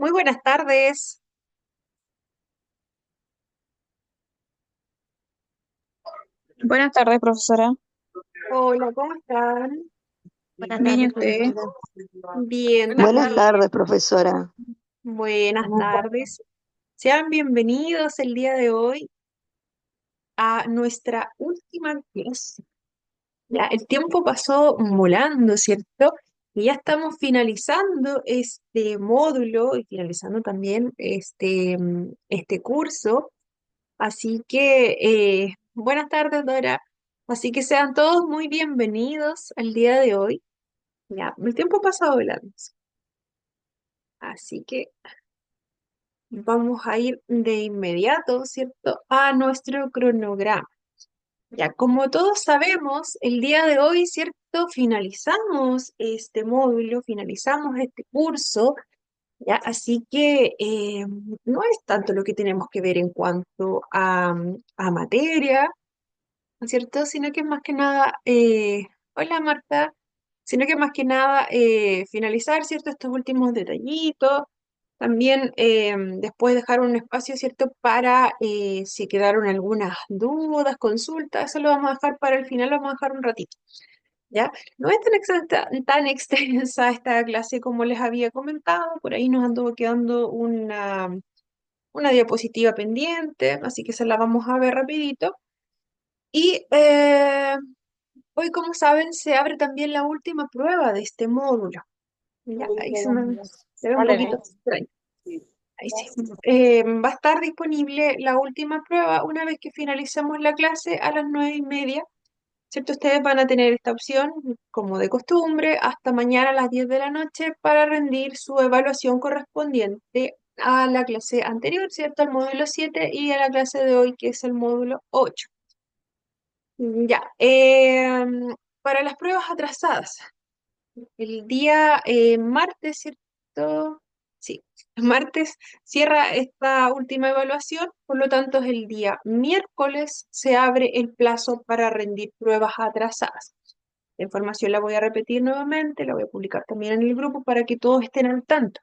Muy buenas tardes. Buenas tardes, profesora. Hola, ¿cómo están? Buenas Bien, ¿y tardes, usted? profesora. Bien, Buenas también. tardes, profesora. Buenas tardes. Sean bienvenidos el día de hoy a nuestra última clase. Ya, el tiempo pasó volando, ¿cierto? Y ya estamos finalizando este módulo y finalizando también este curso. Así que, buenas tardes, Dora. Así que sean todos muy bienvenidos al día de hoy. Ya, el tiempo ha pasado volando. Así que vamos a ir de inmediato, ¿cierto? A nuestro cronograma. Ya, como todos sabemos, el día de hoy, ¿cierto? Finalizamos este módulo, finalizamos este curso, ¿ya? Así que no es tanto lo que tenemos que ver en cuanto a materia, ¿no es cierto? Sino que más que nada, hola Marta, sino que más que nada finalizar, ¿cierto? Estos últimos detallitos, también después dejar un espacio, ¿cierto? Para si quedaron algunas dudas, consultas, eso lo vamos a dejar para el final, lo vamos a dejar un ratito, ¿ya? No es tan extensa esta clase como les había comentado, por ahí nos anduvo quedando una diapositiva pendiente, así que se la vamos a ver rapidito. Y hoy, como saben, se abre también la última prueba de este módulo. Ya, ahí se ve un poquito extraño. Ahí sí. Va a estar disponible la última prueba una vez que finalicemos la clase a las 9:30. ¿Cierto? Ustedes van a tener esta opción, como de costumbre, hasta mañana a las 10 de la noche para rendir su evaluación correspondiente a la clase anterior, ¿cierto? Al módulo 7 y a la clase de hoy, que es el módulo 8. Ya, para las pruebas atrasadas, el día martes, ¿cierto? Sí, martes cierra esta última evaluación, por lo tanto es el día miércoles se abre el plazo para rendir pruebas atrasadas. La información la voy a repetir nuevamente, la voy a publicar también en el grupo para que todos estén al tanto.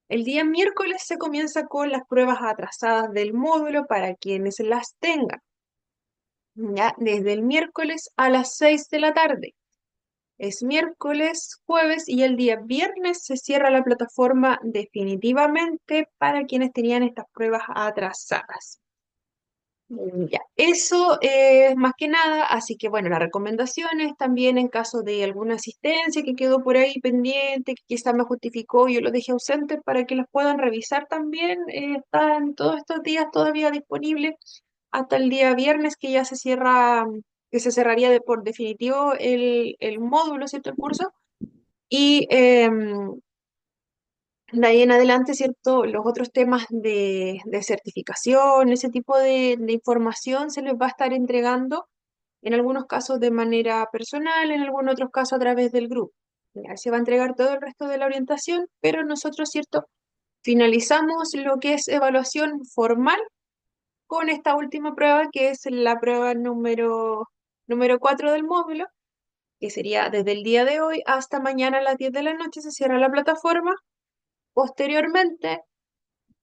El día miércoles se comienza con las pruebas atrasadas del módulo para quienes las tengan, ya desde el miércoles a las 6 de la tarde. Es miércoles, jueves y el día viernes se cierra la plataforma definitivamente para quienes tenían estas pruebas atrasadas. Ya, eso es más que nada, así que bueno, las recomendaciones también en caso de alguna asistencia que quedó por ahí pendiente, que quizás me justificó y yo lo dejé ausente para que las puedan revisar también, están todos estos días todavía disponibles hasta el día viernes que ya se cierra, que se cerraría por definitivo el módulo, ¿cierto? El curso. Y de ahí en adelante, ¿cierto? Los otros temas de certificación, ese tipo de información se les va a estar entregando, en algunos casos de manera personal, en algunos otros casos a través del grupo. Ya, se va a entregar todo el resto de la orientación, pero nosotros, ¿cierto? Finalizamos lo que es evaluación formal con esta última prueba, que es la prueba número 4 del módulo, que sería desde el día de hoy hasta mañana a las 10 de la noche se cierra la plataforma. Posteriormente,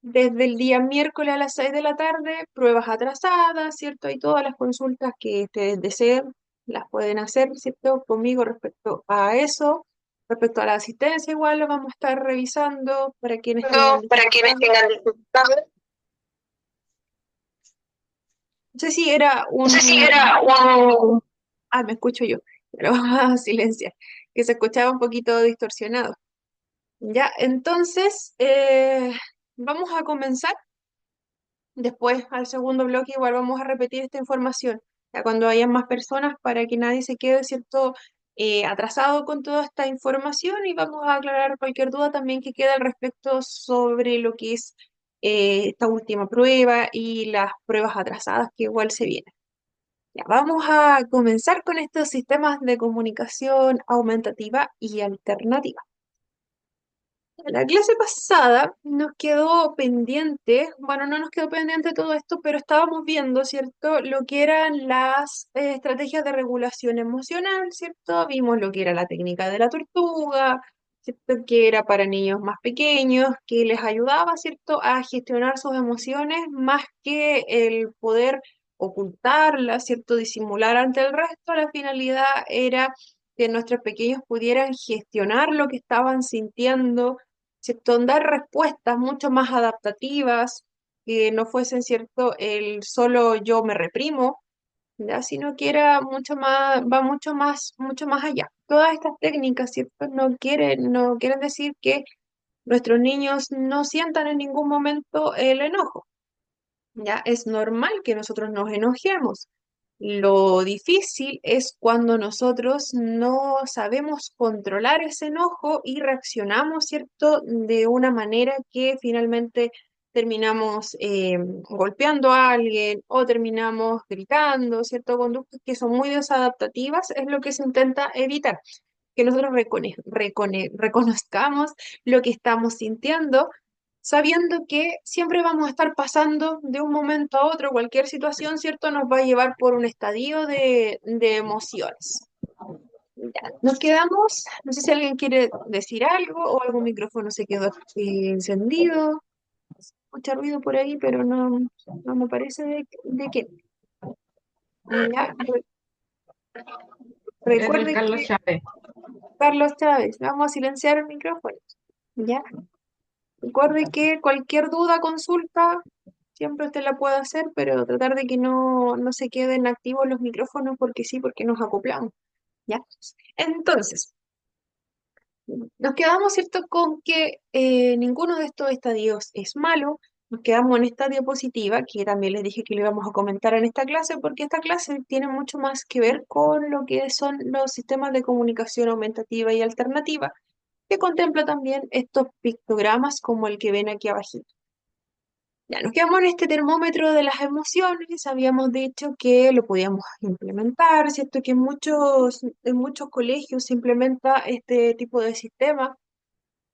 desde el día miércoles a las 6 de la tarde, pruebas atrasadas, ¿cierto? Y todas las consultas que ustedes deseen las pueden hacer, ¿cierto? Conmigo respecto a eso. Respecto a la asistencia, igual lo vamos a estar revisando para quienes tengan Para quienes dificultades. tengan dificultades. No sé si era No sé si un... era un... Ah, me escucho yo, pero vamos a silenciar, que se escuchaba un poquito distorsionado. Ya, entonces, vamos a comenzar. Después, al segundo bloque, igual vamos a repetir esta información, ya cuando haya más personas, para que nadie se quede, ¿cierto? Atrasado con toda esta información y vamos a aclarar cualquier duda también que quede al respecto sobre lo que es esta última prueba y las pruebas atrasadas que igual se vienen. Ya, vamos a comenzar con estos sistemas de comunicación aumentativa y alternativa. La clase pasada nos quedó pendiente, bueno, no nos quedó pendiente todo esto, pero estábamos viendo, ¿cierto? Lo que eran las estrategias de regulación emocional, ¿cierto? Vimos lo que era la técnica de la tortuga, ¿cierto? Que era para niños más pequeños, que les ayudaba, ¿cierto?, a gestionar sus emociones más que el poder ocultarlas, ¿cierto?, disimular ante el resto. La finalidad era que nuestros pequeños pudieran gestionar lo que estaban sintiendo, ¿cierto?, dar respuestas mucho más adaptativas, que no fuesen, ¿cierto?, el solo yo me reprimo, ¿ya? Sino que era mucho más, va mucho más allá. Todas estas técnicas, ¿cierto? No quieren decir que nuestros niños no sientan en ningún momento el enojo, ¿ya? Es normal que nosotros nos enojemos. Lo difícil es cuando nosotros no sabemos controlar ese enojo y reaccionamos, ¿cierto?, de una manera que finalmente terminamos golpeando a alguien o terminamos gritando, ¿cierto? Conductas que son muy desadaptativas es lo que se intenta evitar, que nosotros reconozcamos lo que estamos sintiendo, sabiendo que siempre vamos a estar pasando de un momento a otro, cualquier situación, ¿cierto? Nos va a llevar por un estadio de emociones. Ya, nos quedamos, no sé si alguien quiere decir algo o algún micrófono se quedó encendido, mucho ruido por ahí, pero no me parece de qué. Ya, Es del recuerde Carlos que Chávez. Carlos Chávez, vamos a silenciar el micrófono. Ya, recuerde que cualquier duda, consulta, siempre usted la puede hacer, pero tratar de que no se queden activos los micrófonos porque sí, porque nos acoplamos, ¿ya? Entonces, nos quedamos, ¿cierto?, con que ninguno de estos estadios es malo. Nos quedamos en esta diapositiva, que también les dije que lo íbamos a comentar en esta clase, porque esta clase tiene mucho más que ver con lo que son los sistemas de comunicación aumentativa y alternativa, que contempla también estos pictogramas como el que ven aquí abajo. Ya nos quedamos en este termómetro de las emociones, habíamos dicho que lo podíamos implementar, ¿cierto? Que en muchos colegios se implementa este tipo de sistemas,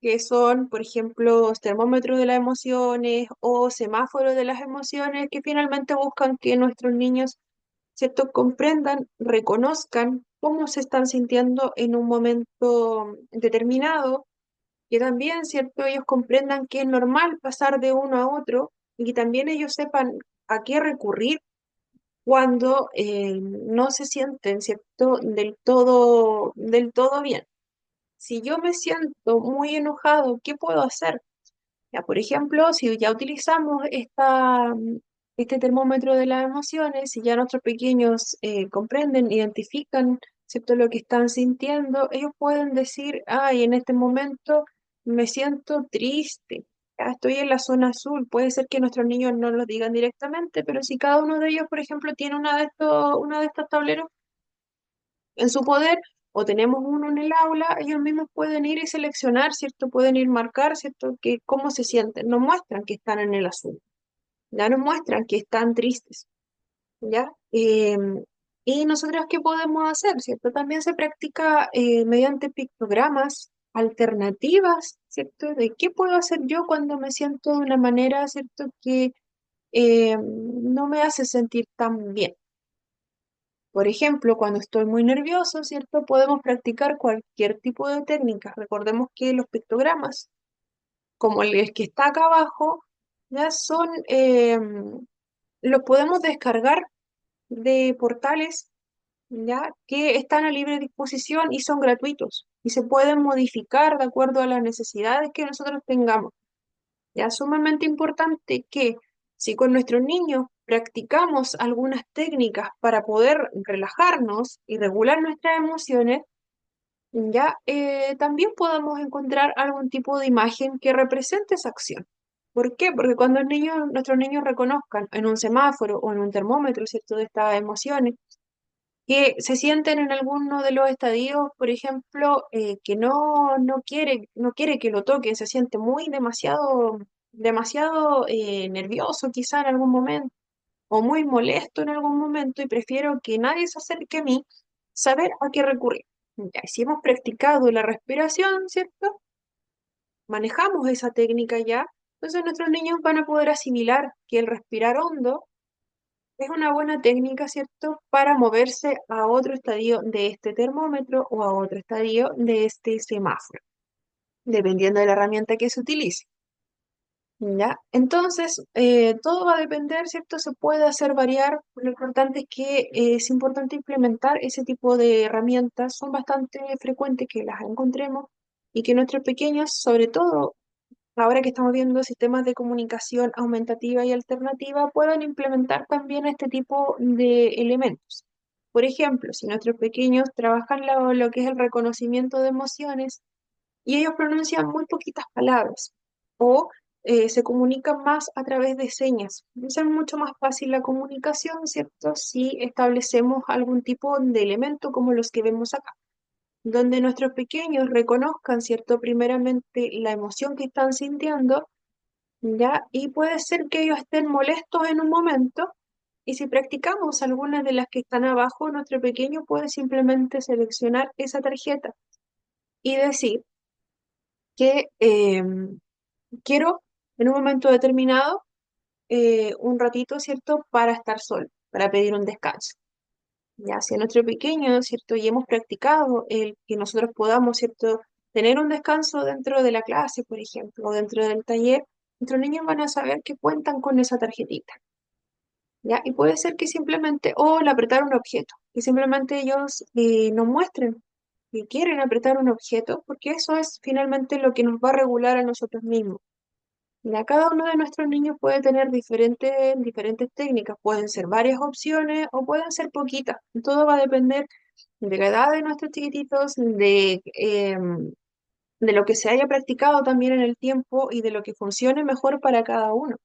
que son, por ejemplo, los termómetros de las emociones o semáforos de las emociones, que finalmente buscan que nuestros niños, ¿cierto?, comprendan, reconozcan cómo se están sintiendo en un momento determinado, que también, ¿cierto?, ellos comprendan que es normal pasar de uno a otro y que también ellos sepan a qué recurrir cuando no se sienten, ¿cierto?, del todo bien. Si yo me siento muy enojado, ¿qué puedo hacer? Ya, por ejemplo, si ya utilizamos este termómetro de las emociones, si ya nuestros pequeños comprenden, identifican, ¿cierto?, lo que están sintiendo, ellos pueden decir, ay, en este momento me siento triste, ya estoy en la zona azul. Puede ser que nuestros niños no lo digan directamente, pero si cada uno de ellos, por ejemplo, tiene una de estas tableros en su poder, o tenemos uno en el aula, ellos mismos pueden ir y seleccionar, ¿cierto? Pueden ir marcar, ¿cierto? Que cómo se sienten. Nos muestran que están en el azul, ya nos muestran que están tristes, ¿ya? Y nosotros, ¿qué podemos hacer, ¿cierto? También se practica mediante pictogramas alternativas, ¿cierto? De qué puedo hacer yo cuando me siento de una manera, ¿cierto?, que no me hace sentir tan bien. Por ejemplo, cuando estoy muy nervioso, ¿cierto? Podemos practicar cualquier tipo de técnicas. Recordemos que los pictogramas, como el que está acá abajo, ya son, los podemos descargar de portales, ya que están a libre disposición y son gratuitos y se pueden modificar de acuerdo a las necesidades que nosotros tengamos. Ya es sumamente importante que si con nuestros niños practicamos algunas técnicas para poder relajarnos y regular nuestras emociones, ya también podamos encontrar algún tipo de imagen que represente esa acción. ¿Por qué? Porque cuando nuestros niños reconozcan en un semáforo o en un termómetro, ¿cierto?, de estas emociones, que se sienten en alguno de los estadios, por ejemplo, que no quiere que lo toquen, se siente demasiado nervioso quizá en algún momento, o muy molesto en algún momento, y prefiero que nadie se acerque a mí, saber a qué recurrir. Ya, si hemos practicado la respiración, ¿cierto? Manejamos esa técnica ya, entonces nuestros niños van a poder asimilar que el respirar hondo es una buena técnica, ¿cierto?, para moverse a otro estadio de este termómetro o a otro estadio de este semáforo. dependiendo de la herramienta que se utilice. ¿Ya? Entonces, todo va a depender, ¿cierto? Se puede hacer variar. Lo importante es que es importante implementar ese tipo de herramientas. Son bastante frecuentes que las encontremos y que nuestros pequeños, sobre todo ahora que estamos viendo sistemas de comunicación aumentativa y alternativa, puedan implementar también este tipo de elementos. Por ejemplo, si nuestros pequeños trabajan lo que es el reconocimiento de emociones, y ellos pronuncian muy poquitas palabras o se comunican más a través de señas. Entonces es mucho más fácil la comunicación, ¿cierto? Si establecemos algún tipo de elemento como los que vemos acá, donde nuestros pequeños reconozcan, ¿cierto? Primeramente la emoción que están sintiendo, ¿ya? Y puede ser que ellos estén molestos en un momento. Y si practicamos algunas de las que están abajo, nuestro pequeño puede simplemente seleccionar esa tarjeta y decir que quiero en un momento determinado un ratito, ¿cierto?, para estar solo, para pedir un descanso. Ya sea nuestro pequeño, ¿cierto? Y hemos practicado el que nosotros podamos, ¿cierto?, tener un descanso dentro de la clase, por ejemplo, o dentro del taller, nuestros niños van a saber que cuentan con esa tarjetita. ¿Ya? Y puede ser que simplemente, o el apretar un objeto, que simplemente ellos nos muestren que quieren apretar un objeto, porque eso es finalmente lo que nos va a regular a nosotros mismos. Ya cada uno de nuestros niños puede tener diferentes técnicas, pueden ser varias opciones o pueden ser poquitas. Todo va a depender de la edad de nuestros chiquititos, de lo que se haya practicado también en el tiempo y de lo que funcione mejor para cada uno.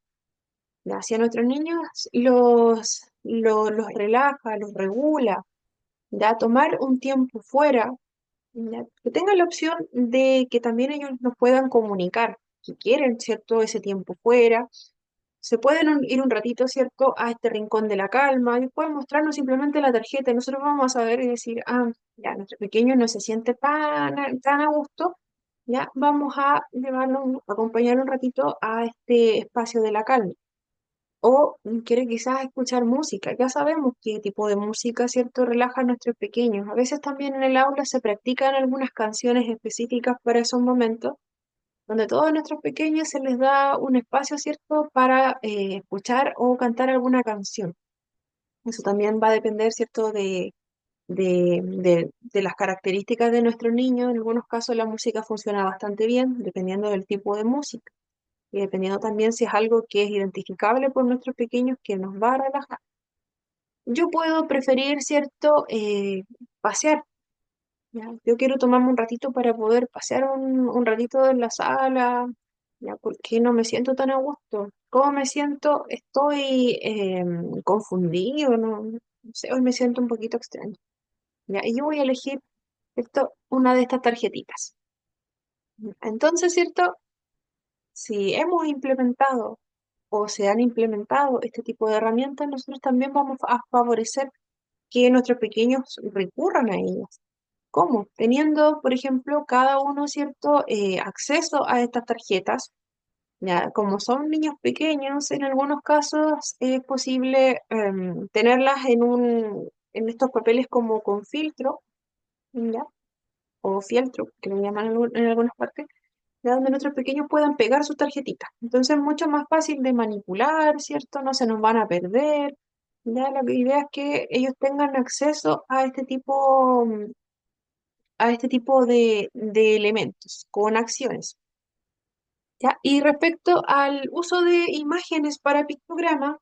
Ya, si a nuestros niños los relaja, los regula, ya tomar un tiempo fuera, ya, que tengan la opción de que también ellos nos puedan comunicar que quieren, ¿cierto?, ese tiempo fuera. Se pueden ir un ratito, ¿cierto?, a este rincón de la calma y pueden mostrarnos simplemente la tarjeta y nosotros vamos a saber y decir, ah, ya, nuestro pequeño no se siente tan a gusto, ya, vamos a llevarlo, acompañarlo un ratito a este espacio de la calma. O quiere quizás escuchar música. Ya sabemos qué tipo de música, ¿cierto?, relaja a nuestros pequeños. A veces también en el aula se practican algunas canciones específicas para esos momentos, donde a todos nuestros pequeños se les da un espacio, ¿cierto?, para escuchar o cantar alguna canción. Eso también va a depender, ¿cierto?, de las características de nuestros niños. En algunos casos la música funciona bastante bien, dependiendo del tipo de música. Y dependiendo también si es algo que es identificable por nuestros pequeños que nos va a relajar. Yo puedo preferir, ¿cierto? Pasear. ¿Ya? Yo quiero tomarme un ratito para poder pasear un ratito en la sala, ¿ya? Porque no me siento tan a gusto. ¿Cómo me siento? Estoy confundido, no sé, hoy me siento un poquito extraño. ¿Ya? Y yo voy a elegir, ¿cierto?, una de estas tarjetitas. Entonces, ¿cierto? Si hemos implementado o se han implementado este tipo de herramientas, nosotros también vamos a favorecer que nuestros pequeños recurran a ellas. ¿Cómo? Teniendo, por ejemplo, cada uno cierto acceso a estas tarjetas. Ya, como son niños pequeños, en algunos casos es posible tenerlas en estos papeles como con filtro, ¿ya? O fieltro, que lo llaman en algunas partes, ya donde nuestros pequeños puedan pegar sus tarjetitas. Entonces es mucho más fácil de manipular, ¿cierto? No se nos van a perder. Ya la idea es que ellos tengan acceso a este tipo de elementos con acciones. ¿Ya? Y respecto al uso de imágenes para pictograma,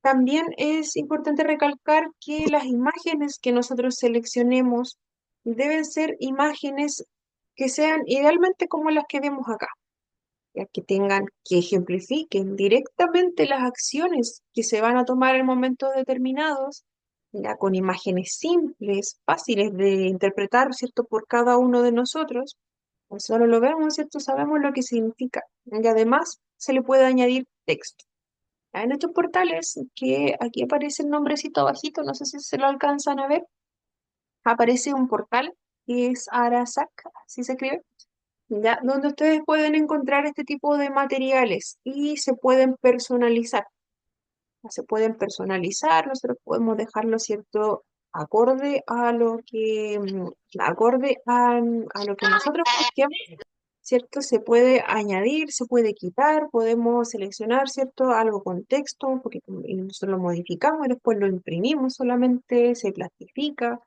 también es importante recalcar que las imágenes que nosotros seleccionemos deben ser imágenes que sean idealmente como las que vemos acá, ya que tengan, que ejemplifiquen directamente las acciones que se van a tomar en momentos determinados, ya con imágenes simples, fáciles de interpretar, ¿cierto?, por cada uno de nosotros. Solo lo vemos, ¿cierto? Sabemos lo que significa. Y además se le puede añadir texto. En estos portales, que aquí aparece el nombrecito abajito, no sé si se lo alcanzan a ver, aparece un portal que es Arasac, así se escribe, ¿ya? Donde ustedes pueden encontrar este tipo de materiales y se pueden personalizar. Se pueden personalizar, nosotros podemos dejarlo, ¿cierto?, acorde a lo que, acorde a lo que nosotros busquemos. ¿cierto? Se puede añadir, se puede quitar, podemos seleccionar, ¿cierto? Algo con texto, porque y nosotros lo modificamos y después lo imprimimos solamente, se plastifica,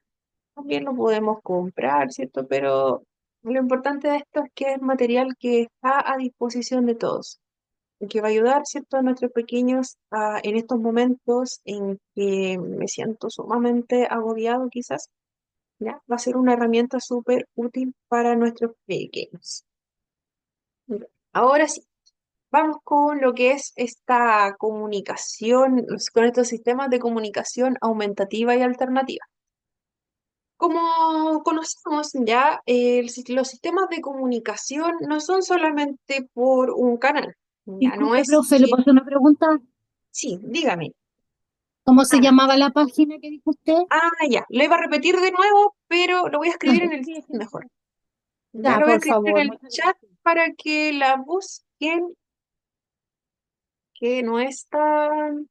también lo podemos comprar, ¿cierto? Pero lo importante de esto es que es material que está a disposición de todos y que va a ayudar, ¿cierto? A nuestros pequeños en estos momentos en que me siento sumamente agobiado quizás, ¿ya? Va a ser una herramienta súper útil para nuestros pequeños. Ahora sí, vamos con lo que es esta comunicación, con estos sistemas de comunicación aumentativa y alternativa. Como conocemos ya, los sistemas de comunicación no son solamente por un canal, ya no Disculpe, es profe, ¿le que, puedo hacer una pregunta? sí, dígame, ¿Cómo se Ana. llamaba la página que dijo usted? Ya, lo iba a repetir de nuevo, pero lo voy a escribir en el Sí, chat sí, mejor. sí. Ya Ya, lo voy a por escribir en favor, el muchas chat gracias. para que la busquen, que no es tan...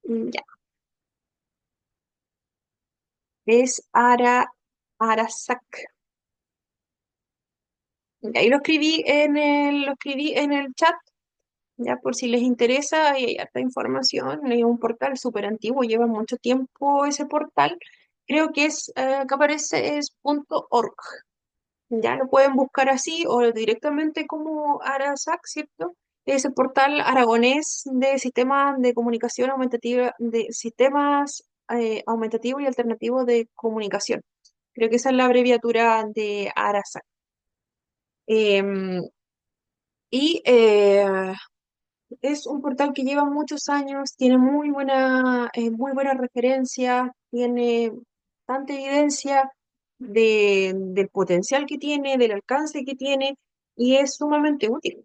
Ya, es Arasac. Ahí lo escribí en el chat, ya por si les interesa, ahí hay harta información, es un portal súper antiguo, lleva mucho tiempo ese portal, creo que que aparece es .org, ya lo pueden buscar así o directamente como Arasac, ¿cierto? Ese portal aragonés de sistemas de comunicación aumentativa, de sistemas aumentativos y alternativos de comunicación. Creo que esa es la abreviatura de Arasac. Em, y es un portal que lleva muchos años, tiene muy buenas referencias, tiene tanta evidencia del potencial que tiene, del alcance que tiene, y es sumamente útil.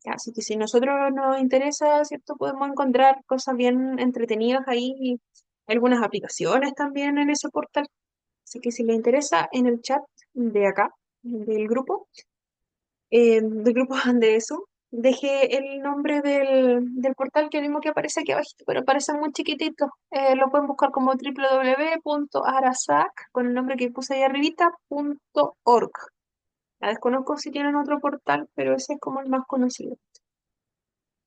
Así que si nosotros nos interesa, ¿cierto? Podemos encontrar cosas bien entretenidas ahí, y algunas aplicaciones también en ese portal. Así que si les interesa, en el chat de acá, del grupo de Zoom, dejé el nombre del portal que mismo que aparece aquí abajito, pero aparece muy chiquitito. Lo pueden buscar como www.arasac, con el nombre que puse ahí arribita, .org. La desconozco si tienen otro portal, pero ese es como el más conocido.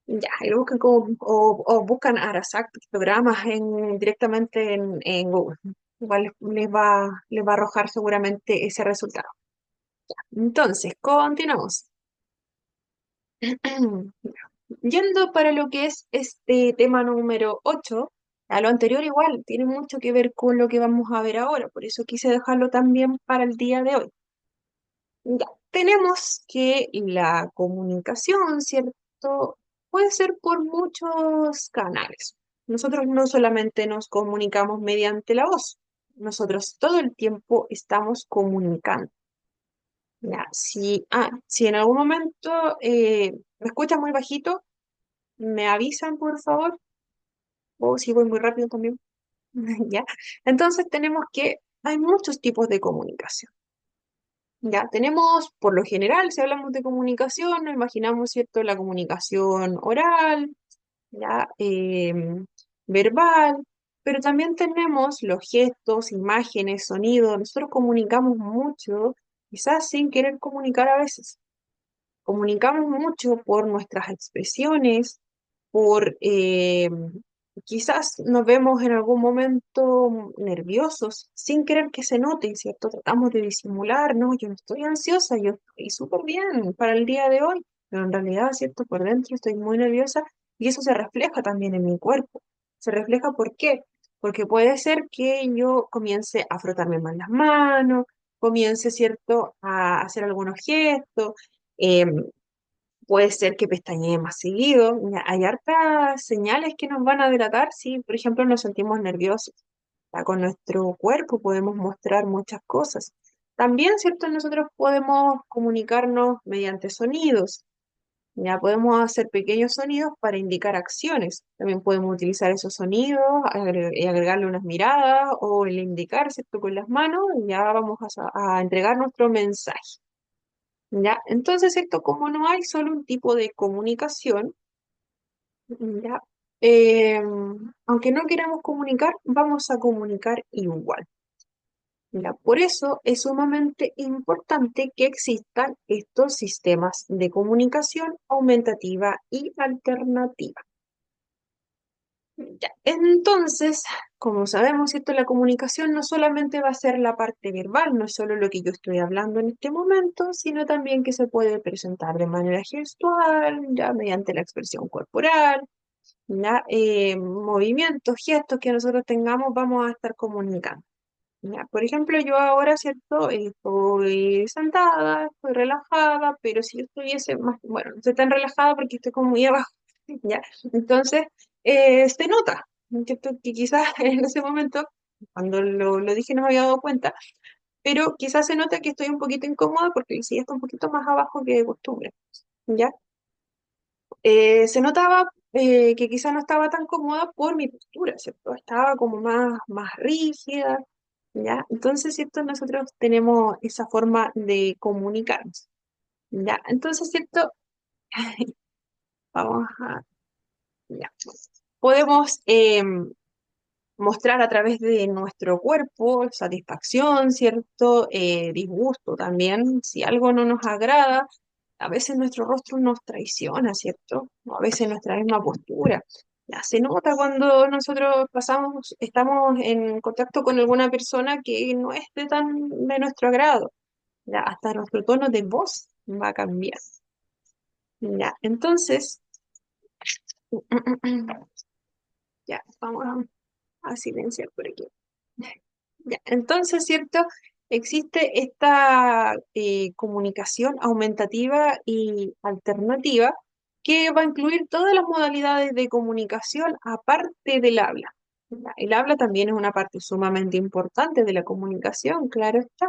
Ya, y lo buscan o buscan Arasac programas directamente en Google. Igual les va a arrojar seguramente ese resultado. Entonces, continuamos. Yendo para lo que es este tema número 8, a lo anterior igual tiene mucho que ver con lo que vamos a ver ahora, por eso quise dejarlo también para el día de hoy. Ya, tenemos que la comunicación, ¿cierto? Puede ser por muchos canales. Nosotros no solamente nos comunicamos mediante la voz, nosotros todo el tiempo estamos comunicando. Ya, si en algún momento me escuchas muy bajito, me avisan, por favor, o si voy muy rápido también, ¿ya? Entonces tenemos que hay muchos tipos de comunicación, ¿ya? Tenemos, por lo general, si hablamos de comunicación, nos imaginamos, ¿cierto?, la comunicación oral, ¿ya? Verbal, pero también tenemos los gestos, imágenes, sonidos. Nosotros comunicamos mucho, quizás sin querer comunicar a veces. Comunicamos mucho por nuestras expresiones, por quizás nos vemos en algún momento nerviosos, sin querer que se note, ¿cierto? Tratamos de disimular, no, yo no estoy ansiosa, yo estoy súper bien para el día de hoy, pero en realidad, ¿cierto? Por dentro estoy muy nerviosa y eso se refleja también en mi cuerpo. Se refleja ¿por qué? Porque puede ser que yo comience a frotarme más las manos, comience, ¿cierto?, a hacer algunos gestos. em, Puede ser que pestañee más seguido. Ya, hay hartas señales que nos van a delatar si, por ejemplo, nos sentimos nerviosos. Ya, con nuestro cuerpo podemos mostrar muchas cosas. También, ¿cierto? Nosotros podemos comunicarnos mediante sonidos. Ya podemos hacer pequeños sonidos para indicar acciones. También podemos utilizar esos sonidos y agregarle unas miradas o el indicar, ¿cierto? Con las manos, y ya vamos a entregar nuestro mensaje. ¿Ya? Entonces, ¿cierto? Como no hay solo un tipo de comunicación, ¿ya? Eh, aunque no queramos comunicar, vamos a comunicar igual. Ya, por eso es sumamente importante que existan estos sistemas de comunicación aumentativa y alternativa. Ya, entonces, como sabemos, ¿cierto? La comunicación no solamente va a ser la parte verbal, no es solo lo que yo estoy hablando en este momento, sino también que se puede presentar de manera gestual, ya mediante la expresión corporal, ya, movimientos, gestos que nosotros tengamos, vamos a estar comunicando. Ya, por ejemplo, yo ahora, ¿cierto? Estoy sentada, estoy relajada, pero si yo estuviese más, bueno, no estoy tan relajada porque estoy como muy abajo, ¿ya? Entonces, se nota, ¿cierto? Que quizás en ese momento, cuando lo dije no me había dado cuenta, pero quizás se nota que estoy un poquito incómoda porque el silla está un poquito más abajo que de costumbre, ¿ya? Se notaba que quizás no estaba tan cómoda por mi postura, ¿cierto? Estaba como más rígida, ¿ya? Entonces, ¿cierto? Nosotros tenemos esa forma de comunicarnos, ¿ya? Entonces, ¿cierto? Vamos a, ya. Podemos mostrar a través de nuestro cuerpo satisfacción, ¿cierto? Disgusto también, si algo no nos agrada, a veces nuestro rostro nos traiciona, ¿cierto? O a veces nuestra misma postura. Ya se nota cuando nosotros estamos en contacto con alguna persona que no es de nuestro agrado. Ya, hasta nuestro tono de voz va a cambiar. Ya, entonces, ya, vamos a silenciar por aquí. Ya, entonces, ¿cierto? Existe esta comunicación aumentativa y alternativa que va a incluir todas las modalidades de comunicación aparte del habla. Ya, el habla también es una parte sumamente importante de la comunicación, claro está.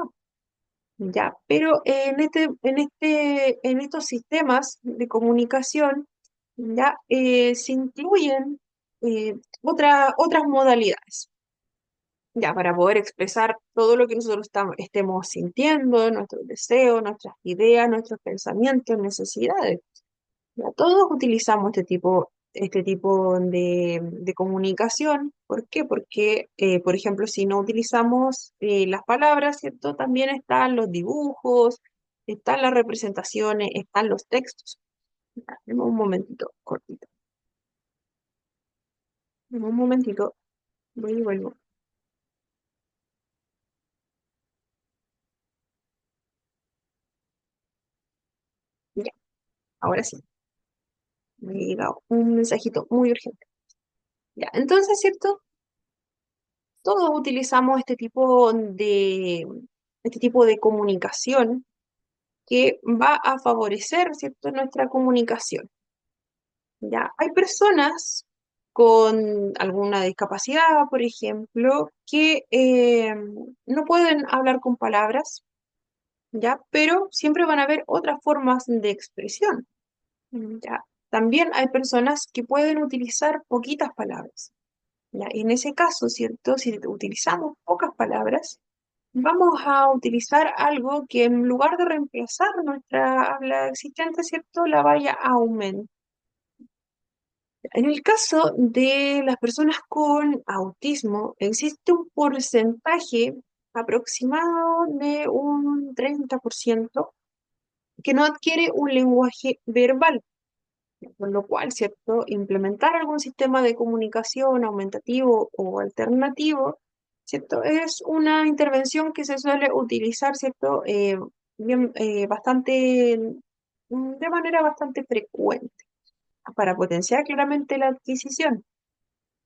Ya, pero en estos sistemas de comunicación ya se incluyen otras modalidades ya para poder expresar todo lo que nosotros estemos sintiendo, nuestros deseos, nuestras ideas, nuestros pensamientos, necesidades. Ya todos utilizamos este tipo de comunicación. ¿Por qué? Porque, por ejemplo, si no utilizamos las palabras, ¿cierto? También están los dibujos, están las representaciones, están los textos. Ya, dame un momentito, cortito. Dame un momentito, voy y vuelvo. Ya, ahora sí. Me ha llegado un mensajito muy urgente. Ya, entonces, ¿cierto? Todos utilizamos este tipo de comunicación que va a favorecer, ¿cierto? Nuestra comunicación. Ya, hay personas con alguna discapacidad, por ejemplo, que no pueden hablar con palabras, ¿ya? Pero siempre van a haber otras formas de expresión, ¿ya? También hay personas que pueden utilizar poquitas palabras. Ya, en ese caso, ¿cierto? Si utilizamos pocas palabras, vamos a utilizar algo que en lugar de reemplazar nuestra habla existente, ¿cierto? La vaya a aumentar. En el caso de las personas con autismo, existe un porcentaje aproximado de un 30% que no adquiere un lenguaje verbal. Con lo cual, ¿cierto? Implementar algún sistema de comunicación aumentativo o alternativo, ¿cierto? Es una intervención que se suele utilizar, ¿cierto? De manera bastante frecuente para potenciar claramente la adquisición.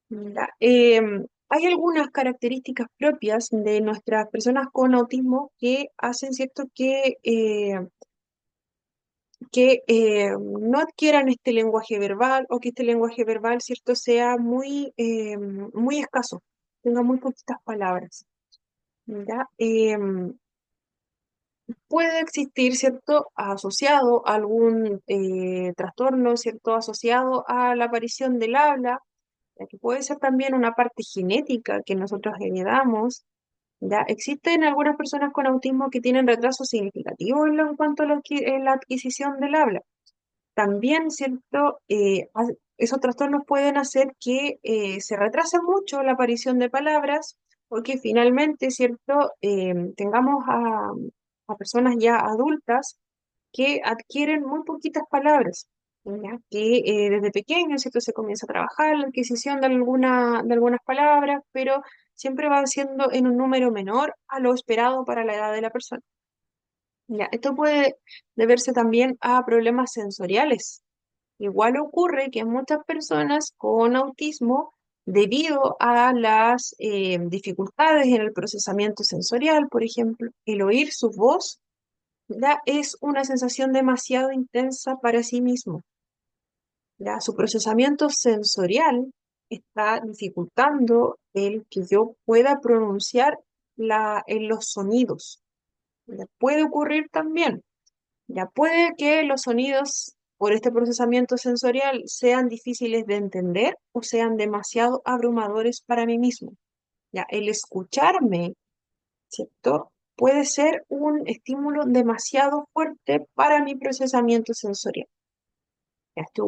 Ya, hay algunas características propias de nuestras personas con autismo que hacen, ¿cierto? Que no adquieran este lenguaje verbal o que este lenguaje verbal, ¿cierto?, sea muy escaso, tenga muy poquitas palabras, ¿ya? Puede existir, ¿cierto?, asociado a algún trastorno, ¿cierto?, asociado a la aparición del habla, ya que puede ser también una parte genética que nosotros heredamos, ¿ya? Existen algunas personas con autismo que tienen retrasos significativos en cuanto a en la adquisición del habla. También, ¿cierto? Esos trastornos pueden hacer que se retrase mucho la aparición de palabras o que finalmente, ¿cierto? Tengamos a personas ya adultas que adquieren muy poquitas palabras, ¿ya? Que desde pequeños, ¿cierto? Se comienza a trabajar la adquisición de algunas palabras, pero siempre va siendo en un número menor a lo esperado para la edad de la persona. Ya, esto puede deberse también a problemas sensoriales. Igual ocurre que muchas personas con autismo, debido a las dificultades en el procesamiento sensorial, por ejemplo, el oír su voz ya es una sensación demasiado intensa para sí mismo. Ya su procesamiento sensorial está dificultando el que yo pueda pronunciar en los sonidos. Ya puede ocurrir también. Ya puede que los sonidos por este procesamiento sensorial sean difíciles de entender o sean demasiado abrumadores para mí mismo. Ya el escucharme, ¿cierto? Puede ser un estímulo demasiado fuerte para mi procesamiento sensorial. Ya, esto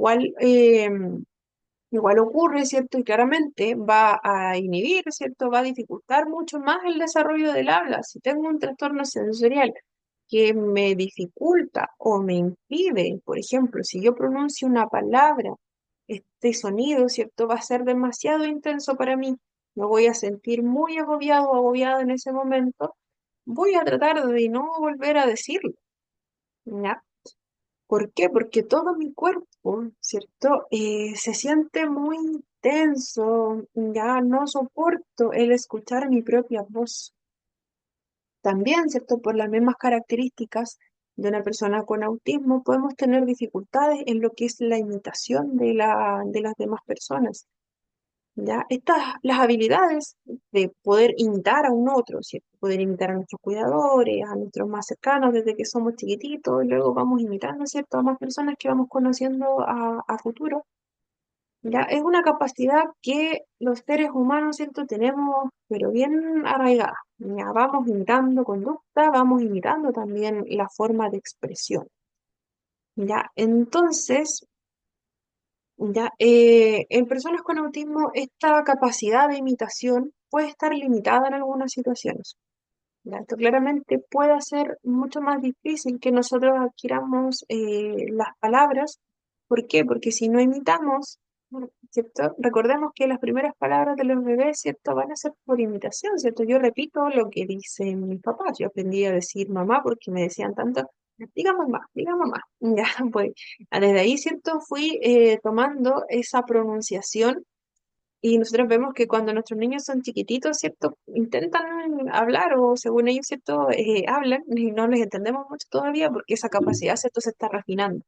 igual ocurre, ¿cierto? Y claramente va a inhibir, ¿cierto? Va a dificultar mucho más el desarrollo del habla. Si tengo un trastorno sensorial que me dificulta o me impide, por ejemplo, si yo pronuncio una palabra, este sonido, ¿cierto? Va a ser demasiado intenso para mí. Me voy a sentir muy agobiado o agobiada en ese momento. Voy a tratar de no volver a decirlo, ¿ya? ¿Por qué? Porque todo mi cuerpo, ¿cierto? Se siente muy tenso, ya no soporto el escuchar mi propia voz. También, ¿cierto? Por las mismas características de una persona con autismo, podemos tener dificultades en lo que es la imitación de las demás personas. ¿Ya? Las habilidades de poder imitar a un otro, ¿cierto? Poder imitar a nuestros cuidadores, a nuestros más cercanos desde que somos chiquititos, y luego vamos imitando, ¿cierto? A más personas que vamos conociendo a futuro. ¿Ya? Es una capacidad que los seres humanos, ¿cierto? Tenemos, pero bien arraigada. Ya vamos imitando conducta, vamos imitando también la forma de expresión. ¿Ya? Entonces, ya, en personas con autismo, esta capacidad de imitación puede estar limitada en algunas situaciones. ¿Ya? Esto claramente puede hacer mucho más difícil que nosotros adquiramos las palabras. ¿Por qué? Porque si no imitamos, bueno, ¿cierto? Recordemos que las primeras palabras de los bebés, ¿cierto? Van a ser por imitación, ¿cierto? Yo repito lo que dicen mis papás. Yo aprendí a decir mamá porque me decían tanto, diga mamá, diga mamá. Ya, pues desde ahí, ¿cierto? Fui tomando esa pronunciación y nosotros vemos que cuando nuestros niños son chiquititos, ¿cierto? Intentan hablar o según ellos, ¿cierto? Hablan y no les entendemos mucho todavía porque esa capacidad, ¿cierto? Se está refinando.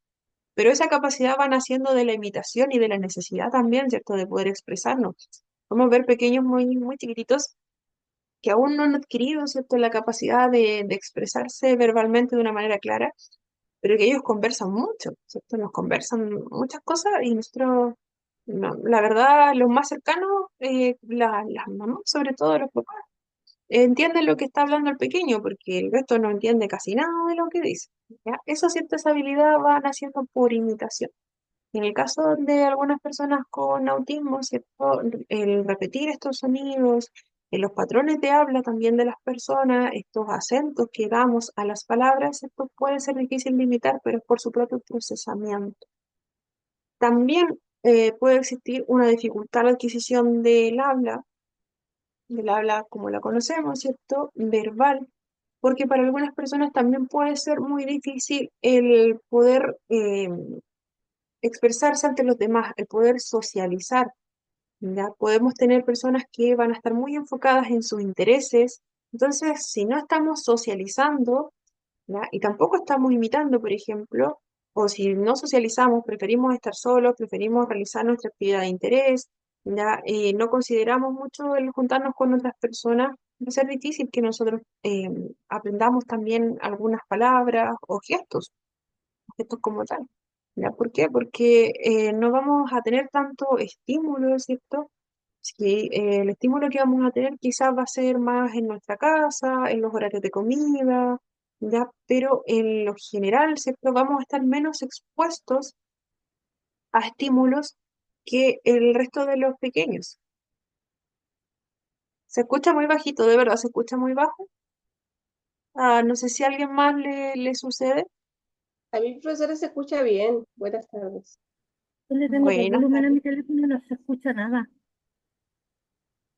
Pero esa capacidad va naciendo de la imitación y de la necesidad también, ¿cierto? De poder expresarnos. Vamos a ver pequeños muy, muy chiquititos que aún no han adquirido, ¿cierto? La capacidad de expresarse verbalmente de una manera clara, pero que ellos conversan mucho, ¿cierto? Nos conversan muchas cosas y nosotros, no, la verdad, los más cercanos, las mamás, sobre todo los papás, entienden lo que está hablando el pequeño, porque el resto no entiende casi nada de lo que dice, ¿ya? Esa cierta habilidad van haciendo por imitación. En el caso de algunas personas con autismo, ¿cierto? El repetir estos sonidos, los patrones de habla también de las personas, estos acentos que damos a las palabras, esto puede ser difícil de imitar, pero es por su propio procesamiento. También puede existir una dificultad en la adquisición del habla como la conocemos, ¿cierto? Verbal, porque para algunas personas también puede ser muy difícil el poder expresarse ante los demás, el poder socializar. ¿Ya? Podemos tener personas que van a estar muy enfocadas en sus intereses, entonces si no estamos socializando, ¿ya? Y tampoco estamos imitando, por ejemplo, o si no socializamos, preferimos estar solos, preferimos realizar nuestra actividad de interés, ¿ya? No consideramos mucho el juntarnos con otras personas, va a ser difícil que nosotros aprendamos también algunas palabras o gestos como tal. ¿Ya? ¿Por qué? Porque no vamos a tener tanto estímulo, ¿cierto? Si, el estímulo que vamos a tener quizás va a ser más en nuestra casa, en los horarios de comida, ¿ya? Pero en lo general, ¿cierto? Vamos a estar menos expuestos a estímulos que el resto de los pequeños. Se escucha muy bajito, de verdad, se escucha muy bajo. No sé si a alguien más le sucede. A mi profesora se escucha bien. Buenas tardes. Yo le tengo dos Buenas volúmenes a tardes. mi teléfono y no se escucha nada.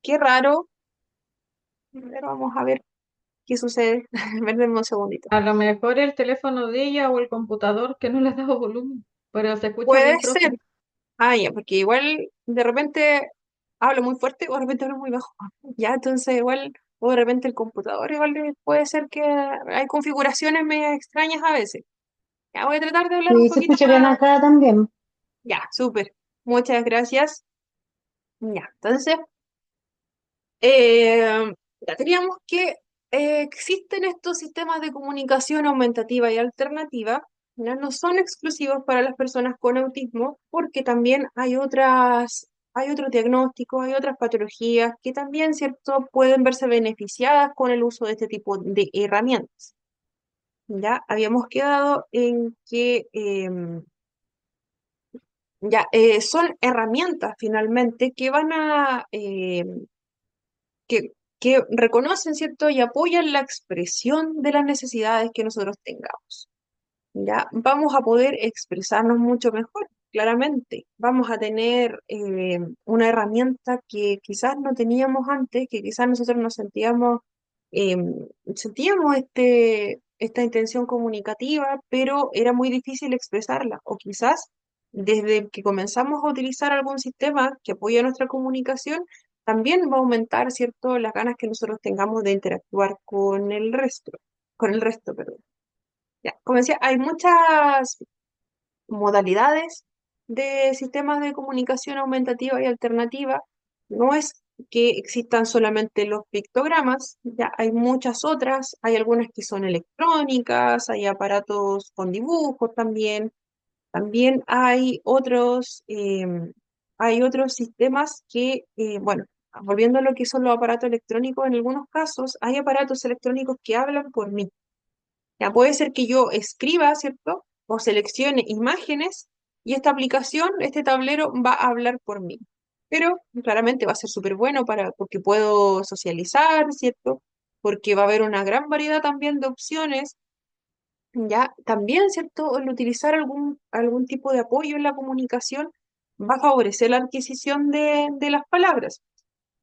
Qué raro. Pero vamos a ver qué sucede. Espérenme un segundito. A lo mejor el teléfono de ella o el computador que no le ha dado volumen, pero se escucha Puede bien, ser. profe. Ya, porque igual de repente hablo muy fuerte o de repente hablo muy bajo. Ya, entonces igual, o de repente el computador, igual puede ser que hay configuraciones medio extrañas a veces. Ya voy a tratar de hablar un Sí, se poquito escucha bien más. acá también. Ya, súper. Muchas gracias. Ya, entonces, eh, ya teníamos que existen estos sistemas de comunicación aumentativa y alternativa, ¿ya? No son exclusivos para las personas con autismo, porque también hay otros diagnósticos, hay otras patologías que también, ¿cierto?, pueden verse beneficiadas con el uso de este tipo de herramientas. Ya habíamos quedado en que son herramientas finalmente que van que, que reconocen, ¿cierto? Y apoyan la expresión de las necesidades que nosotros tengamos. ¿Ya? Vamos a poder expresarnos mucho mejor, claramente. Vamos a tener una herramienta que quizás no teníamos antes, que quizás nosotros nos eh, sentíamos esta intención comunicativa, pero era muy difícil expresarla. O quizás desde que comenzamos a utilizar algún sistema que apoya nuestra comunicación, también va a aumentar, ¿cierto?, las ganas que nosotros tengamos de interactuar con el resto, perdón. Ya, como decía, hay muchas modalidades de sistemas de comunicación aumentativa y alternativa. No es que existan solamente los pictogramas, ya hay muchas otras, hay algunas que son electrónicas, hay aparatos con dibujos también, también hay otros sistemas que, bueno, volviendo a lo que son los aparatos electrónicos, en algunos casos hay aparatos electrónicos que hablan por mí. Ya puede ser que yo escriba, ¿cierto? O seleccione imágenes y esta aplicación, este tablero va a hablar por mí. Pero claramente va a ser súper bueno porque puedo socializar, ¿cierto? Porque va a haber una gran variedad también de opciones. Ya también, ¿cierto? El utilizar algún tipo de apoyo en la comunicación va a favorecer la adquisición de las palabras.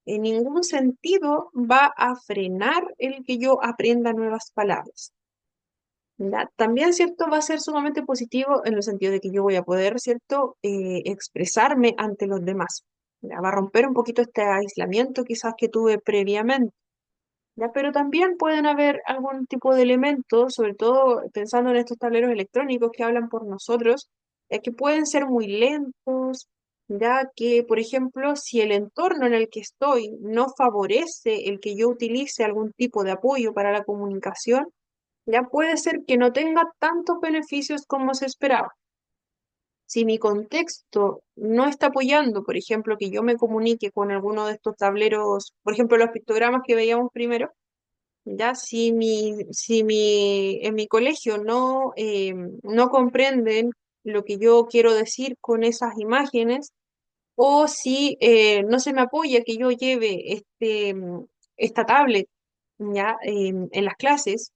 En ningún sentido va a frenar el que yo aprenda nuevas palabras. ¿Ya? También, ¿cierto? Va a ser sumamente positivo en el sentido de que yo voy a poder, ¿cierto? Expresarme ante los demás. ¿Ya? Va a romper un poquito este aislamiento quizás que tuve previamente. ¿Ya? Pero también pueden haber algún tipo de elementos, sobre todo pensando en estos tableros electrónicos que hablan por nosotros, que pueden ser muy lentos, ya que, por ejemplo, si el entorno en el que estoy no favorece el que yo utilice algún tipo de apoyo para la comunicación, ya puede ser que no tenga tantos beneficios como se esperaba. Si mi contexto no está apoyando, por ejemplo, que yo me comunique con alguno de estos tableros, por ejemplo, los pictogramas que veíamos primero, ya en mi colegio no comprenden lo que yo quiero decir con esas imágenes, o si no se me apoya que yo lleve esta tablet ya en las clases,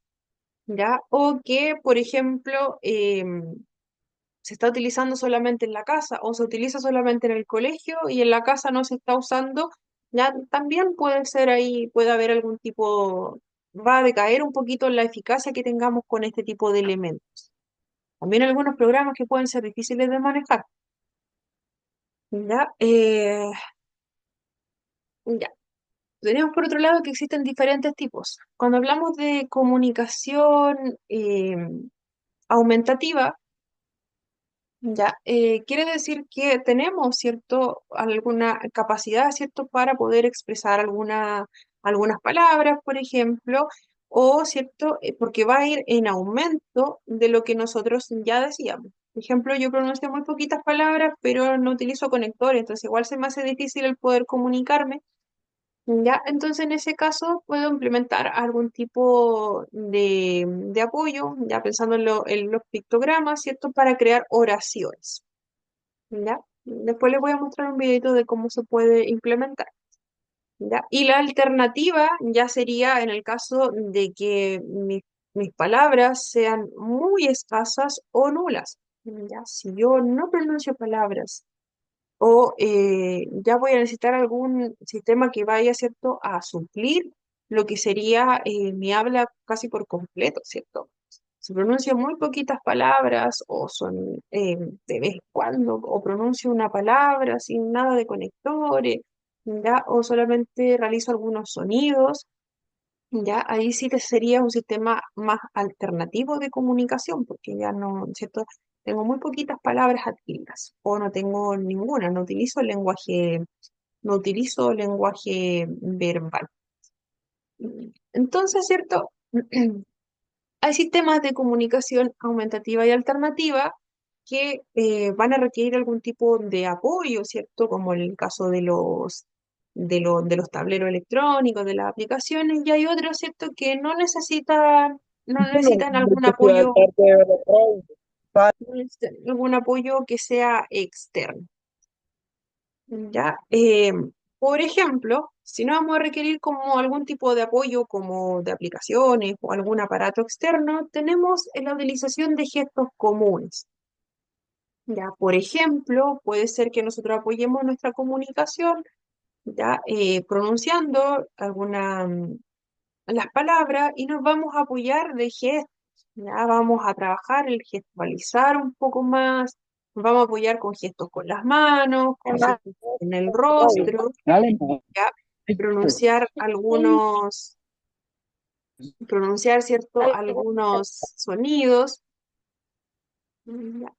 ¿ya? O que, por ejemplo, se está utilizando solamente en la casa o se utiliza solamente en el colegio y en la casa no se está usando, ya también puede ser ahí, puede haber algún tipo, va a decaer un poquito la eficacia que tengamos con este tipo de elementos. También algunos programas que pueden ser difíciles de manejar, ¿ya? Ya. Tenemos por otro lado que existen diferentes tipos. Cuando hablamos de comunicación aumentativa, ya, quiere decir que tenemos, ¿cierto?, alguna capacidad, ¿cierto?, para poder expresar algunas palabras, por ejemplo, o, ¿cierto?, porque va a ir en aumento de lo que nosotros ya decíamos. Por ejemplo, yo pronuncio muy poquitas palabras, pero no utilizo conectores, entonces igual se me hace difícil el poder comunicarme. Ya, entonces en ese caso puedo implementar algún tipo de apoyo, ya pensando en los pictogramas, ¿cierto? Para crear oraciones, ¿ya? Después les voy a mostrar un videito de cómo se puede implementar. ¿ya? Y la alternativa ya sería en el caso de que mis palabras sean muy escasas o nulas. ¿Ya? Si yo no pronuncio palabras o ya voy a necesitar algún sistema que vaya, ¿cierto?, a suplir lo que sería mi habla casi por completo, ¿cierto? Si pronuncio muy poquitas palabras o son de vez en cuando, o pronuncio una palabra sin nada de conectores, ¿ya? O solamente realizo algunos sonidos, ¿ya? Ahí sí que sería un sistema más alternativo de comunicación, porque ya no, ¿cierto? Tengo muy poquitas palabras adquiridas, o no tengo ninguna, no utilizo lenguaje verbal. Entonces, ¿cierto? Hay sistemas de comunicación aumentativa y alternativa que van a requerir algún tipo de apoyo, ¿cierto? Como en el caso de los tableros electrónicos, de las aplicaciones, y hay otros, ¿cierto?, que no necesitan algún apoyo que sea externo. ¿Ya? Por ejemplo, si no vamos a requerir como algún tipo de apoyo como de aplicaciones o algún aparato externo, tenemos la utilización de gestos comunes. ¿Ya? Por ejemplo, puede ser que nosotros apoyemos nuestra comunicación, ¿ya? Pronunciando las palabras y nos vamos a apoyar de gestos. Ya vamos a trabajar el gestualizar un poco más, nos vamos a apoyar con gestos con las manos, con gestos en el rostro, ya pronunciar pronunciar, ¿cierto?, algunos sonidos, ya,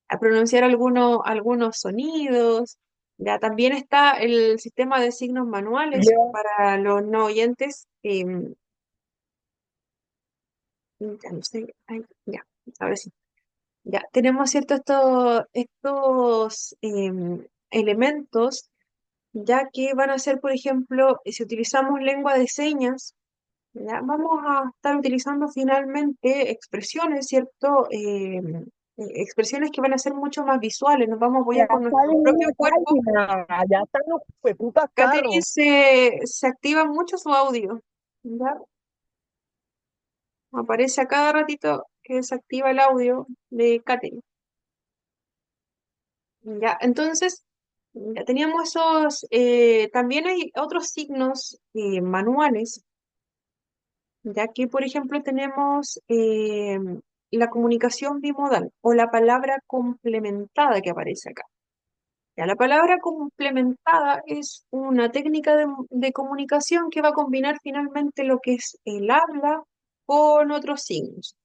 a pronunciar algunos sonidos. Ya también está el sistema de signos manuales para los no oyentes. Ya no sé, ay, ya, ahora sí. Ya tenemos, ¿cierto?, estos elementos, ya que van a ser, por ejemplo, si utilizamos lengua de señas, ya vamos a estar utilizando finalmente expresiones, ¿cierto? Expresiones que van a ser mucho más visuales, nos vamos a apoyar Ya con nuestro sale en propio una cuerpo. página, ya están los putas Catherine carros. se activa mucho su audio, ¿ya? Aparece a cada ratito que se activa el audio de Catherine. Ya, entonces, ya teníamos también hay otros signos manuales, ya que, por ejemplo, tenemos la comunicación bimodal o la palabra complementada que aparece acá. Ya, la palabra complementada es una técnica de comunicación que va a combinar finalmente lo que es el habla con otros signos.